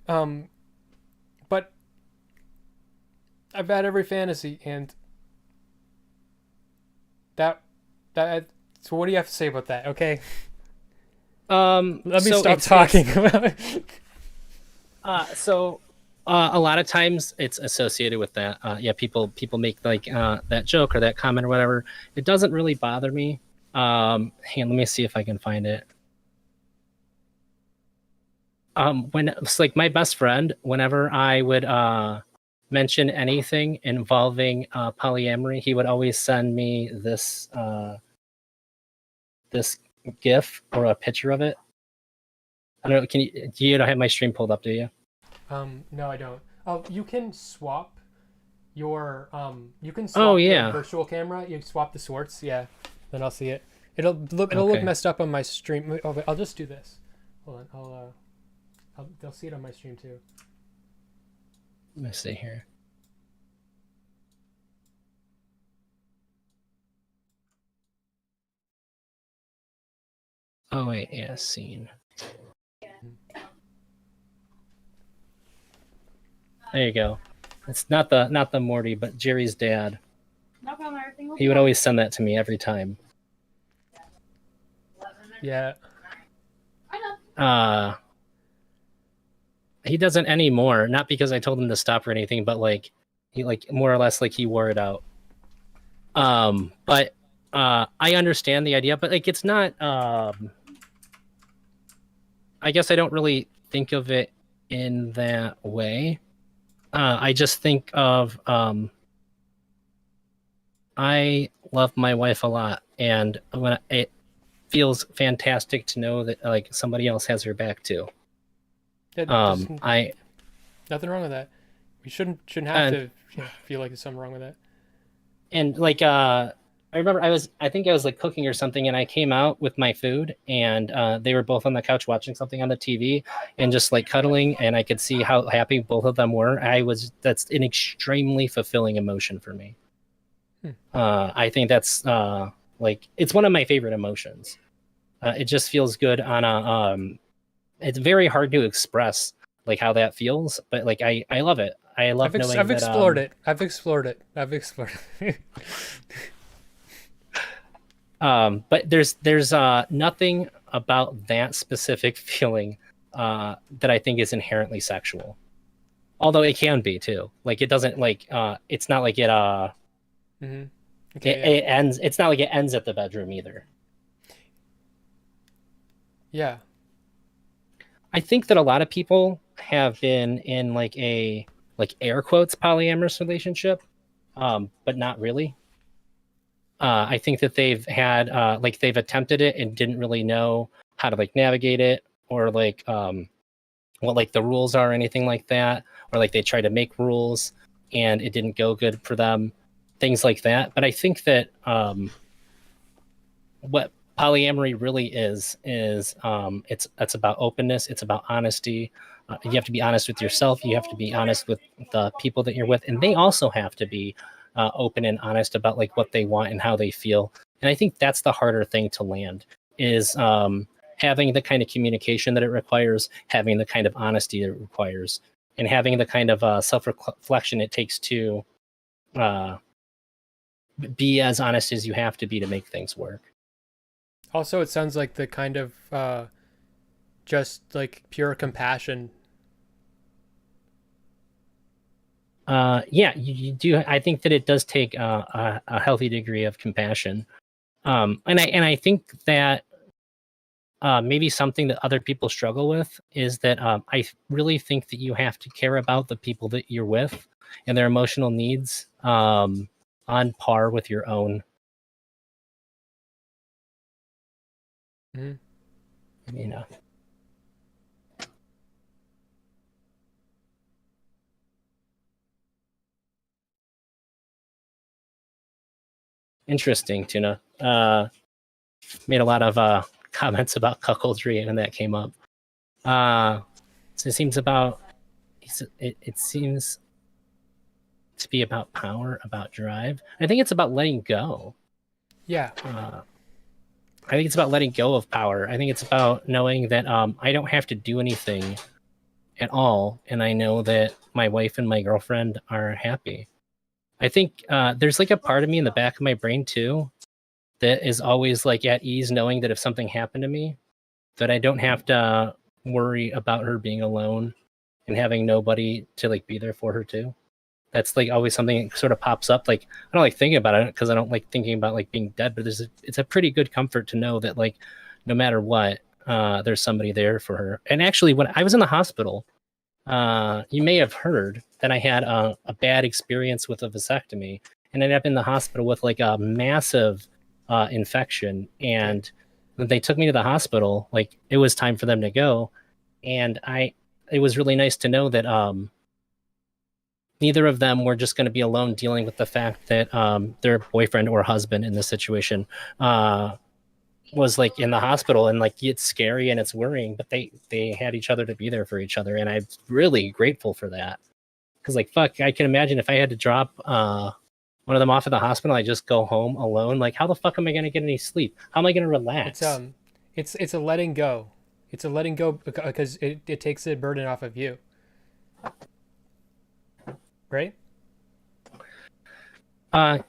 but I've had every fantasy, and that so what do you have to say about that? Okay. Let me stop talking about it. A lot of times it's associated with that. People make like that joke or that comment or whatever. It doesn't really bother me. Hang on, let me see if I can find it. When it's like my best friend, whenever I would mention anything involving polyamory, he would always send me this this GIF or a picture of it. I don't know. You don't have my stream pulled up, do you? No, I don't. Oh, you can swap your your virtual camera. You swap the sorts, yeah. Then I'll see it. It'll look messed up on my stream. Oh, but I'll just do this. Hold on. They'll see it on my stream too. Let me see here. Oh wait, yeah, scene. There you go. It's not the Morty, but Jerry's dad. No problem, everything will He would always send that to me every time. Yeah. He doesn't anymore, not because I told him to stop or anything, but like he like more or less like he wore it out. But I understand the idea, but like it's not I guess I don't really think of it in that way. I just think of I love my wife a lot, and when it feels fantastic to know that like somebody else has her back too. Nothing wrong with that. We shouldn't have to feel like there's something wrong with that. And like I remember I think I was like cooking or something, and I came out with my food, and they were both on the couch watching something on the TV and just like cuddling, and I could see how happy both of them were. That's an extremely fulfilling emotion for me. I think that's like it's one of my favorite emotions. It just feels good on a it's very hard to express like how that feels, but like I love it. I love knowing I've that, explored it. I've explored it. But there's nothing about that specific feeling that I think is inherently sexual. Although it can be too. Like it doesn't like it's not like it it ends. It's not like it ends at the bedroom either. Yeah. I think that a lot of people have been in like a like air quotes polyamorous relationship, but not really. I think that they've had like they've attempted it and didn't really know how to like navigate it, or like what like the rules are or anything like that, or like they try to make rules and it didn't go good for them, things like that. But I think that what polyamory really is it's about openness, it's about honesty. You have to be honest with yourself, you have to be honest with the people that you're with, and they also have to be open and honest about like what they want and how they feel. And I think that's the harder thing to land, is having the kind of communication that it requires, having the kind of honesty that it requires, and having the kind of self-reflection it takes to be as honest as you have to be to make things work. Also, it sounds like the kind of just like pure compassion? Yeah, you do. I think that it does take a healthy degree of compassion. And I think that maybe something that other people struggle with is that I really think that you have to care about the people that you're with and their emotional needs on par with your own. Mm-hmm. You know. Interesting, Tuna. Made a lot of comments about cuckoldry when that came up. So it seems it seems to be about power, about drive. I think it's about letting go. Yeah. I think it's about letting go of power. I think it's about knowing that I don't have to do anything at all, and I know that my wife and my girlfriend are happy. I think there's like a part of me in the back of my brain too that is always like at ease knowing that if something happened to me, that I don't have to worry about her being alone and having nobody to like be there for her too. That's like always something that sort of pops up. Like I don't like thinking about it because I don't like thinking about like being dead, but it's a pretty good comfort to know that like no matter what, there's somebody there for her. And actually, when I was in the hospital, you may have heard that I had a bad experience with a vasectomy and ended up in the hospital with like a massive infection. And when they took me to the hospital, like it was time for them to go. And it was really nice to know that neither of them were just going to be alone dealing with the fact that their boyfriend or husband in this situation was like in the hospital, and like it's scary and it's worrying, but they had each other to be there for each other, and I'm really grateful for that. Because like fuck, I can imagine if I had to drop one of them off at the hospital, I just go home alone. Like how the fuck am I going to get any sleep? How am I going to relax? It's a letting go. It's a letting go because it takes the burden off of you. Right?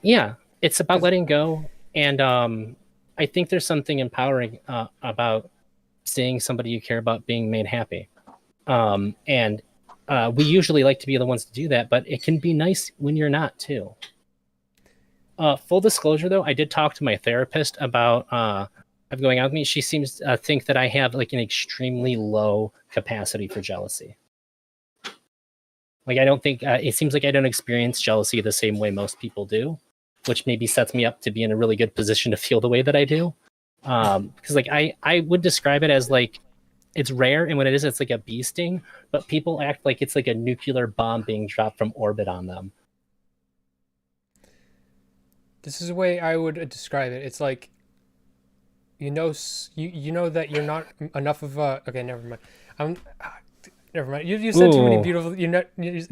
Yeah, it's about letting go, and I think there's something empowering about seeing somebody you care about being made happy. And we usually like to be the ones to do that, but it can be nice when you're not too. Full disclosure, though, I did talk to my therapist about going out with me. She seems to think that I have like an extremely low capacity for jealousy. Like I don't think it seems like I don't experience jealousy the same way most people do, which maybe sets me up to be in a really good position to feel the way that I do. Because like I would describe it as like it's rare, and when it is, it's like a bee sting. But people act like it's like a nuclear bomb being dropped from orbit on them. This is the way I would describe it. It's like you know that you're not enough of a. Okay, never mind. Never mind. You said too many beautiful. No.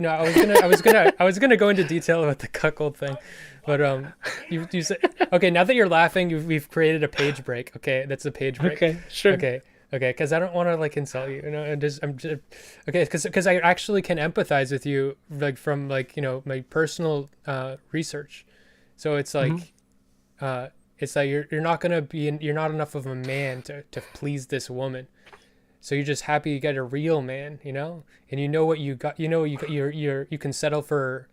I was gonna go into detail about the cuckold thing, but you said okay. Now that you're laughing, we've created a page break. Okay, that's a page break. Okay, sure. Okay, because I don't want to like insult you. You know, I'm just okay. Because I actually can empathize with you, like from like my personal research. So it's like, it's like you're not gonna you're not enough of a man to please this woman. So you're just happy you got a real man, and you know what you got. You can settle for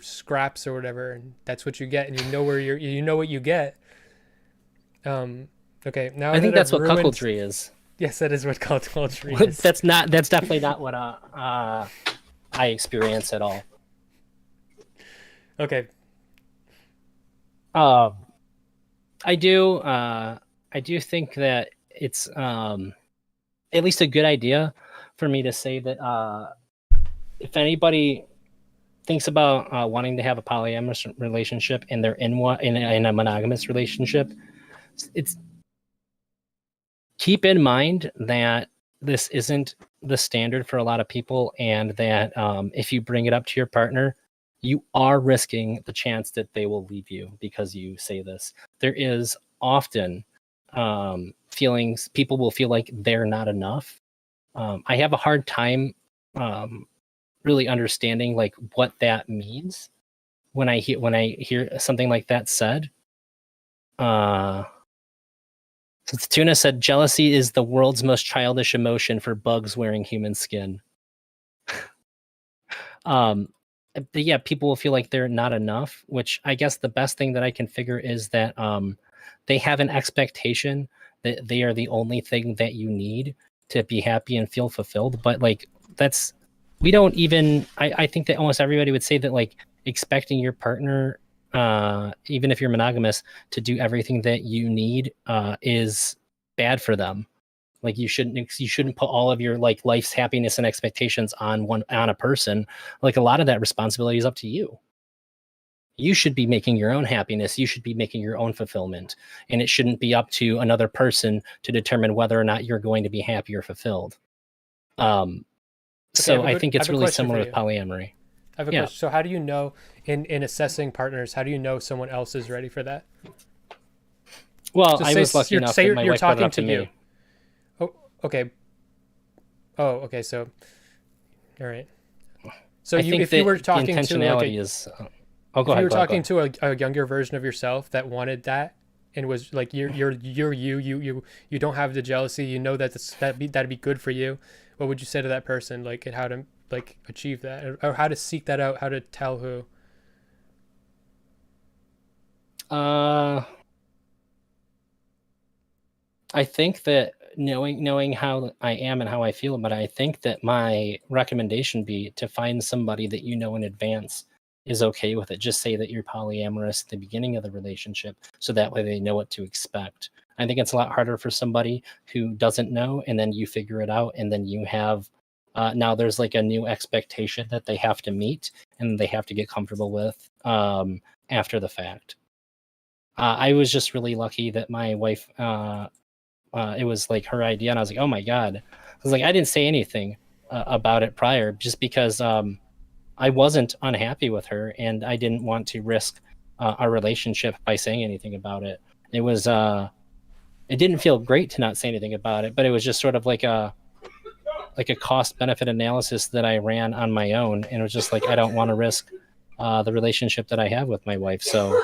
scraps or whatever, and that's what you get, and you know what you get. Okay, now I think that's what cuckoldry is. Yes, that is what cuckoldry is. That's definitely not what I experience at all. Okay. I do think that it's at least a good idea for me to say that if anybody thinks about wanting to have a polyamorous relationship and they're in a monogamous relationship, it's keep in mind that this isn't the standard for a lot of people, and that if you bring it up to your partner, you are risking the chance that they will leave you because you say this. There is often feelings, people will feel like they're not enough. I have a hard time really understanding like what that means when I hear something like that said. So So Tuna said, jealousy is the world's most childish emotion for bugs wearing human skin. But yeah, people will feel like they're not enough, which I guess the best thing that I can figure is that they have an expectation that they are the only thing that you need to be happy and feel fulfilled. But like we don't even I think that almost everybody would say that like expecting your partner, even if you're monogamous, to do everything that you need is bad for them. Like you shouldn't put all of your like life's happiness and expectations on a person. Like a lot of that responsibility is up to you. You should be making your own happiness. You should be making your own fulfillment. And it shouldn't be up to another person to determine whether or not you're going to be happy or fulfilled. So I think it's really similar with polyamory. I have a question. So how do you know in assessing partners, how do you know someone else is ready for that? Well, I was lucky enough that my wife brought it up to me. Oh, okay. Oh, okay. So, all right. So if you were talking to like go ahead. You were talking to a younger version of yourself that wanted that and was like you don't have the jealousy, you know that'd be good for you. What would you say to that person, like, and how to like achieve that, or how to seek that out, how to tell who? I think that knowing how I am and how I feel, but I think that my recommendation be to find somebody that you know in advance is okay with it. Just say that you're polyamorous at the beginning of the relationship, so that way they know what to expect. I think it's a lot harder for somebody who doesn't know, and then you figure it out, and then you have now there's like a new expectation that they have to meet and they have to get comfortable with after the fact. I was just really lucky that my wife, it was like her idea, and I was like, oh my God. I was like, I didn't say anything about it prior, just because I wasn't unhappy with her, and I didn't want to risk our relationship by saying anything about it. It was, it didn't feel great to not say anything about it, but it was just sort of like a cost benefit analysis that I ran on my own. And it was just like, I don't want to risk the relationship that I have with my wife. So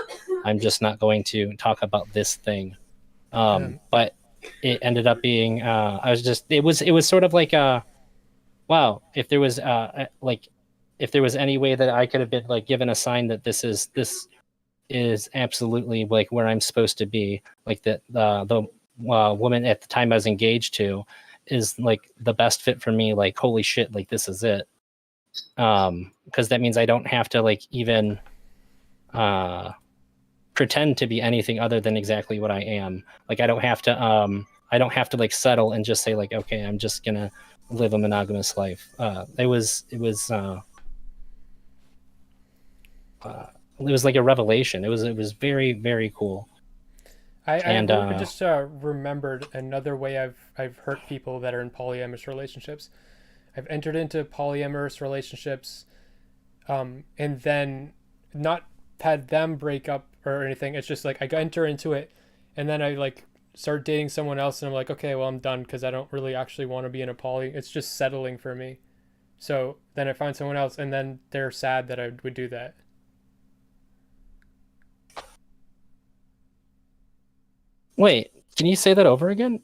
I'm just not going to talk about this thing. But it ended up being, it was sort of like, wow, if there was if there was any way that I could have been like given a sign that this is absolutely like where I'm supposed to be, like that the woman at the time I was engaged to is like the best fit for me, like holy shit, like this is it. Because that means I don't have to like even pretend to be anything other than exactly what I am. Like I don't have to like settle and just say like, okay, I'm just gonna live a monogamous life. It was like a revelation. It was very, very cool. I just remembered another way I've hurt people that are in polyamorous relationships. I've entered into polyamorous relationships, and then not had them break up or anything. It's just like I enter into it, and then I like start dating someone else, and I'm like, okay, well I'm done because I don't really actually want to be in a poly. It's just settling for me. So then I find someone else, and then they're sad that I would do that. Wait, can you say that over again?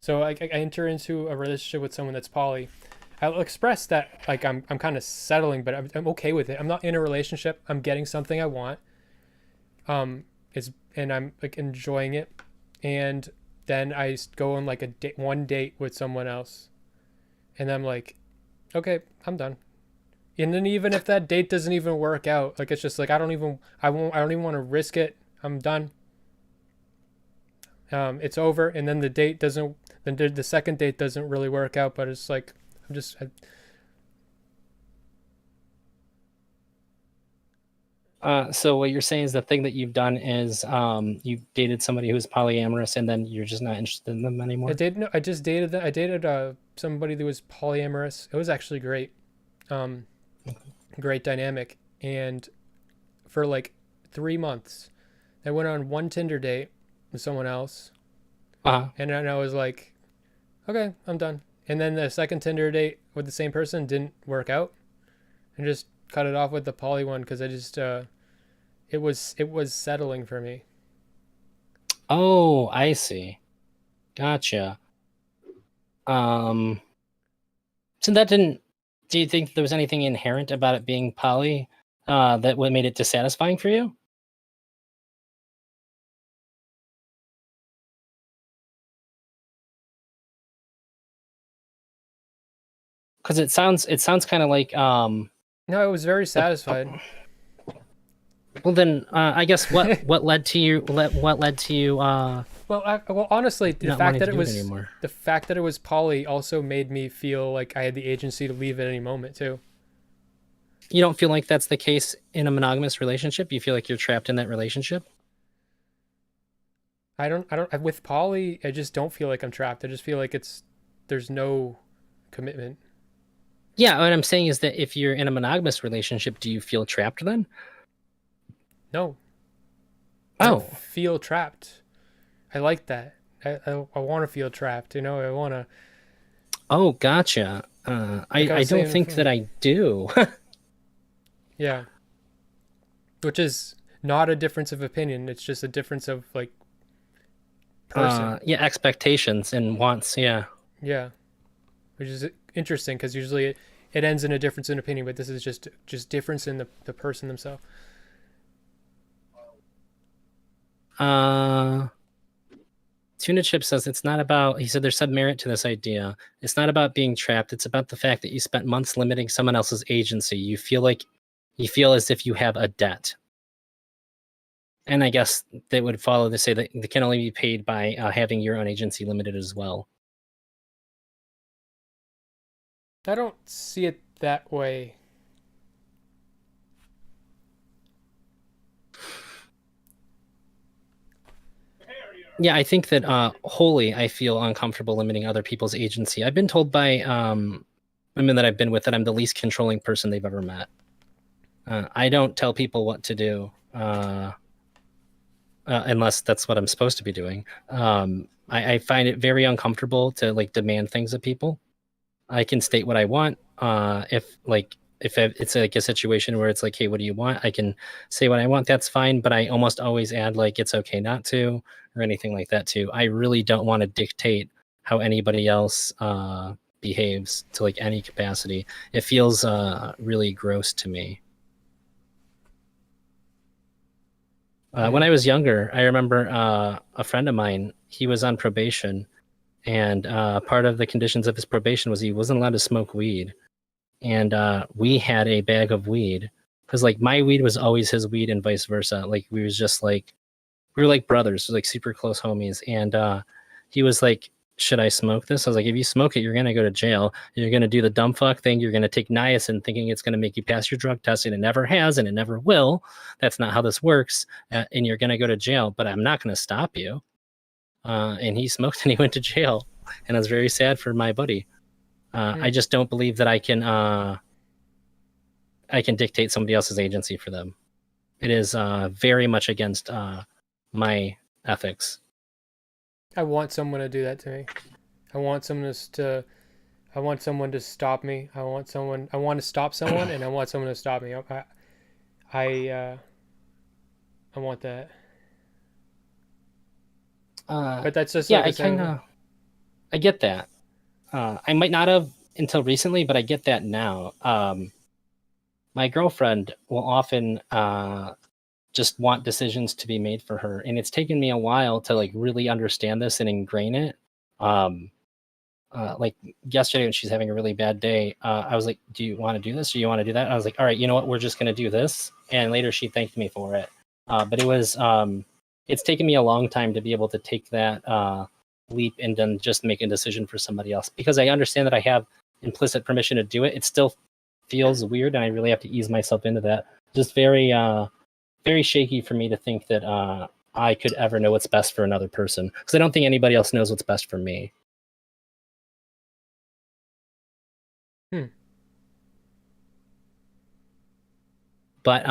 So I enter into a relationship with someone that's poly. I'll express that like I'm kind of settling, but I'm okay with it. I'm not in a relationship. I'm getting something I want. And I'm like enjoying it, and then I go on like one date with someone else, and I'm like, okay, I'm done. And then even if that date doesn't even work out, like it's just like I don't even want to risk it. I'm done. It's over, and then the second date doesn't really work out, but it's like so what you're saying is the thing that you've done is you dated somebody who's polyamorous, and then you're just not interested in them anymore. I just dated them. I dated somebody that was polyamorous. It was actually great, great dynamic, and for like 3 months, I went on one Tinder date with someone else, and then I was like, okay, I'm done. And then the second Tinder date with the same person didn't work out, and just cut it off with the poly one because I just it was settling for me. Oh, I see. Gotcha. So that didn't. Do you think there was anything inherent about it being poly that what made it dissatisfying for you? Because it sounds kind of like No, it was very satisfied. Well, then I guess what led to you well, honestly, the not fact wanting that to it do was anymore? the fact that it was poly also made me feel like I had the agency to leave at any moment too. You don't feel like that's the case in a monogamous relationship? You feel like you're trapped in that relationship? With poly, I just don't feel like I'm trapped. I just feel like there's no commitment. Yeah, what I'm saying is that if you're in a monogamous relationship, do you feel trapped then? No. I don't Oh. feel trapped. I like that. I want to feel trapped, you know? I want to. Oh, gotcha. I don't think that I do. Yeah. Which is not a difference of opinion. It's just a difference of like person. Yeah, expectations and wants. Yeah. Yeah. Which is interesting because usually it ends in a difference in opinion, but this is just difference in the person themselves. Tuna Chip says it's not about, he said there's some merit to this idea. It's not about being trapped. It's about the fact that you spent months limiting someone else's agency. You feel as if you have a debt. And I guess that would follow to say that they can only be paid by having your own agency limited as well. I don't see it that way. Yeah, I think that wholly I feel uncomfortable limiting other people's agency. I've been told by women that I've been with that I'm the least controlling person they've ever met. I don't tell people what to do unless that's what I'm supposed to be doing. I find it very uncomfortable to like demand things of people. I can state what I want. If it's like a situation where it's like, hey, what do you want? I can say what I want. That's fine. But I almost always add like, it's okay not to, or anything like that too. I really don't want to dictate how anybody else behaves to like any capacity. It feels really gross to me. When I was younger, I remember a friend of mine, he was on probation, and part of the conditions of his probation was he wasn't allowed to smoke weed. And we had a bag of weed because like my weed was always his weed and vice versa. Like we were like brothers, like super close homies. And he was like, should I smoke this? I was like, if you smoke it, you're going to go to jail. You're going to do the dumb fuck thing. You're going to take niacin thinking it's going to make you pass your drug test, and it never has, and it never will. That's not how this works. And you're going to go to jail, but I'm not going to stop you. And he smoked and he went to jail. And I was very sad for my buddy. I just don't believe that I can dictate somebody else's agency for them. It is very much against my ethics. I want someone to do that to me. I want someone to stop me. I want to stop someone, and I want someone to stop me. I want that. But that's just yeah. I get that. I might not have until recently, but I get that now. My girlfriend will often just want decisions to be made for her, and it's taken me a while to like really understand this and ingrain it. Like yesterday when she's having a really bad day, I was like, do you want to do this or you want to do that? And I was like, all right, you know what, we're just going to do this. And later she thanked me for it. But it was it's taken me a long time to be able to take that leap and then just make a decision for somebody else, because I understand that I have implicit permission to do it. It still feels weird, and I really have to ease myself into that. Just very very shaky for me to think that I could ever know what's best for another person, because I don't think anybody else knows what's best for me. But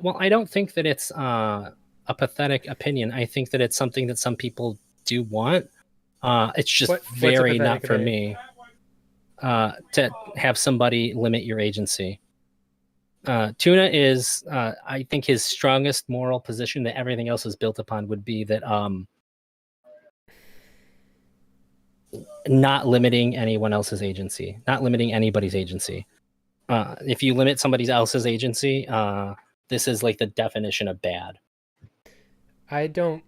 well, I don't think that it's a pathetic opinion. I think that it's something that some people do want. It's just very not for me to have somebody limit your agency. Tuna is, I think his strongest moral position that everything else is built upon would be that not limiting anyone else's agency, not limiting anybody's agency. If you limit somebody else's agency, this is like the definition of bad. I don't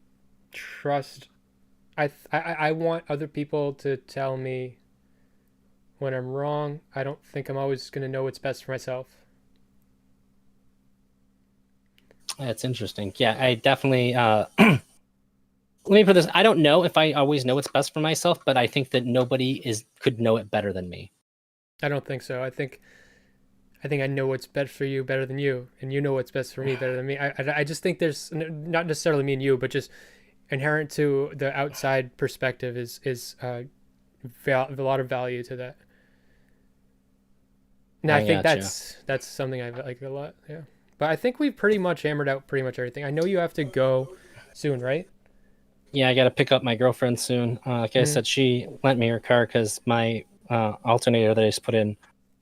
trust. I want other people to tell me when I'm wrong. I don't think I'm always going to know what's best for myself. That's interesting. Yeah, I definitely. Let me put this. I don't know if I always know what's best for myself, but I think that nobody could know it better than me. I don't think so. I think I know what's best for you better than you, and you know what's best for me better than me. I just think there's not necessarily me and you, but just inherent to the outside perspective is a lot of value to that. And I think that's something I like a lot. Yeah, but I think we've pretty much hammered out pretty much everything. I know you have to go soon, right? Yeah, I got to pick up my girlfriend soon. Like I said, she lent me her car because my alternator that I just put in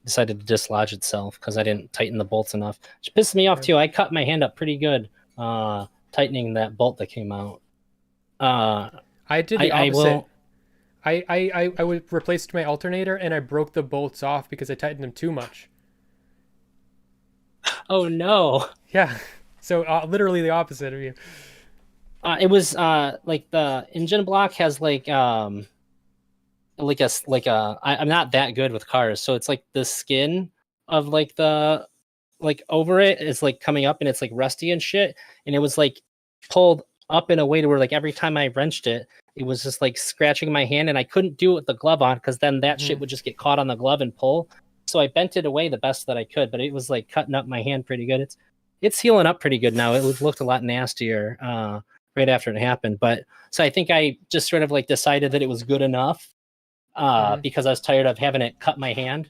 decided to dislodge itself because I didn't tighten the bolts enough. Which pissed me off too. I cut my hand up pretty good tightening that bolt that came out. I did the opposite. I replaced my alternator and I broke the bolts off because I tightened them too much. Oh no! Yeah, so literally the opposite of you. It was like the engine block has like I'm not that good with cars, so it's like the skin of like the over it is like coming up and it's like rusty and shit, and it was like pulled up in a way to where like every time I wrenched it, it was just like scratching my hand, and I couldn't do it with the glove on because then that shit would just get caught on the glove and pull. So I bent it away the best that I could, but it was like cutting up my hand pretty good. It's healing up pretty good now. It looked a lot nastier right after it happened, but so I think I just sort of like decided that it was good enough because I was tired of having it cut my hand.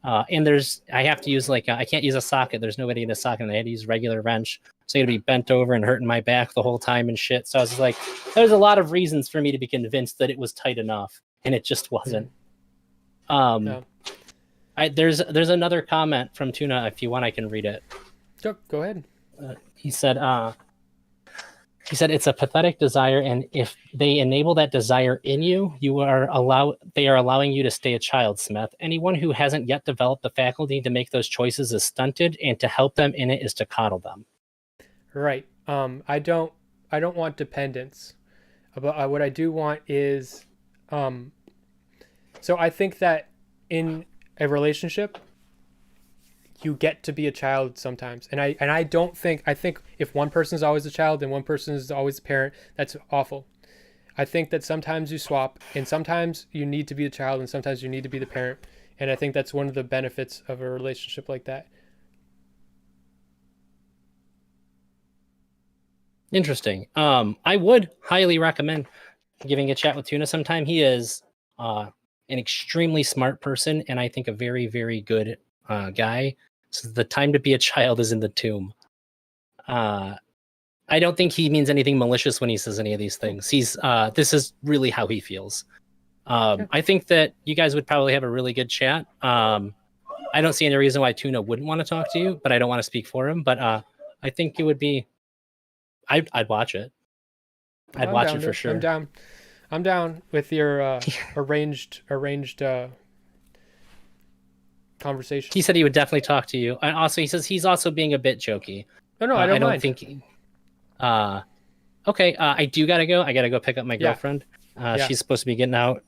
And I have to use I can't use a socket. There's nobody in a socket, and I had to use a regular wrench. So I had to be bent over and hurting my back the whole time and shit. So I was like, there's a lot of reasons for me to be convinced that it was tight enough, and it just wasn't. No. There's another comment from Tuna. If you want, I can read it. Go ahead. He said, it's a pathetic desire, and if they enable that desire in you, they are allowing you to stay a child, Smith. Anyone who hasn't yet developed the faculty to make those choices is stunted, and to help them in it is to coddle them. Right. I don't want dependence. But what I do want is so I think that in a relationship you get to be a child sometimes. And I think if one person is always a child and one person is always a parent, that's awful. I think that sometimes you swap, and sometimes you need to be the child and sometimes you need to be the parent. And I think that's one of the benefits of a relationship like that. Interesting. I would highly recommend giving a chat with Tuna sometime. He is an extremely smart person, and I think a very, very good guy. So the time to be a child is in the tomb. I don't think he means anything malicious when he says any of these things. This is really how he feels. I think that you guys would probably have a really good chat. I don't see any reason why Tuna wouldn't want to talk to you, but I don't want to speak for him. But I think it would be. I'd watch it. I'd watch it for sure. I'm down with your arranged conversation. He said he would definitely talk to you. And also, he says he's also being a bit jokey. No, I don't mind. Think. Okay, I do gotta go. I gotta go pick up my girlfriend. She's supposed to be getting out.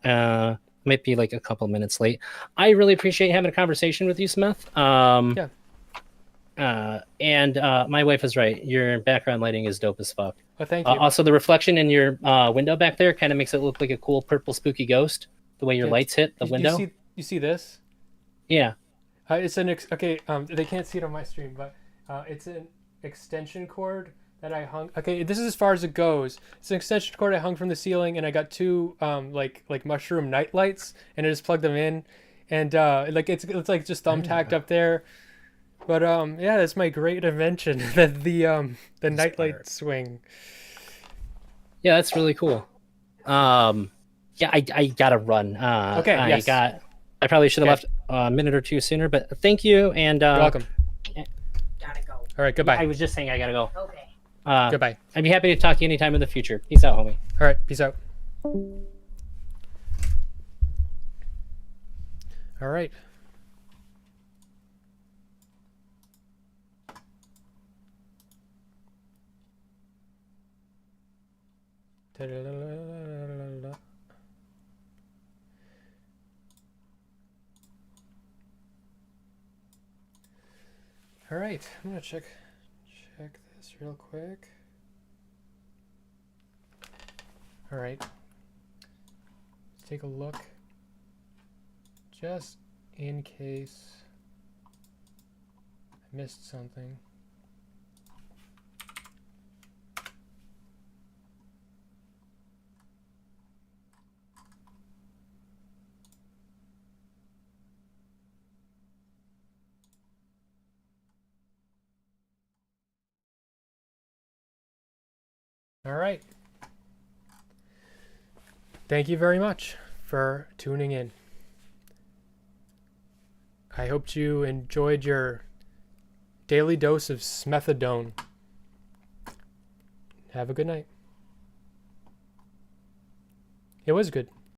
Might be like a couple minutes late. I really appreciate having a conversation with you, Smith. And my wife is right. Your background lighting is dope as fuck. Oh, thank you. Also, the reflection in your window back there kind of makes it look like a cool purple spooky ghost. The way your lights hit the window. You see this? Yeah. It's an they can't see it on my stream, but it's an extension cord that I hung. Okay, this is as far as it goes. It's an extension cord I hung from the ceiling, and I got two like mushroom night lights, and I just plugged them in, and it's like just thumbtacked up there. But that's my great invention, the nightlight swing. Yeah, that's really cool. I gotta run. I probably should have left a minute or two sooner, but thank you, and you're welcome. Gotta go. All right, goodbye. I was just saying I gotta go. Okay. Goodbye. I'd be happy to talk to you anytime in the future. Peace out, homie. All right, peace out. All right. All right, I'm gonna check this real quick. All right, let's take a look, just in case I missed something. All right. Thank you very much for tuning in. I hope you enjoyed your daily dose of smethadone. Have a good night. It was good.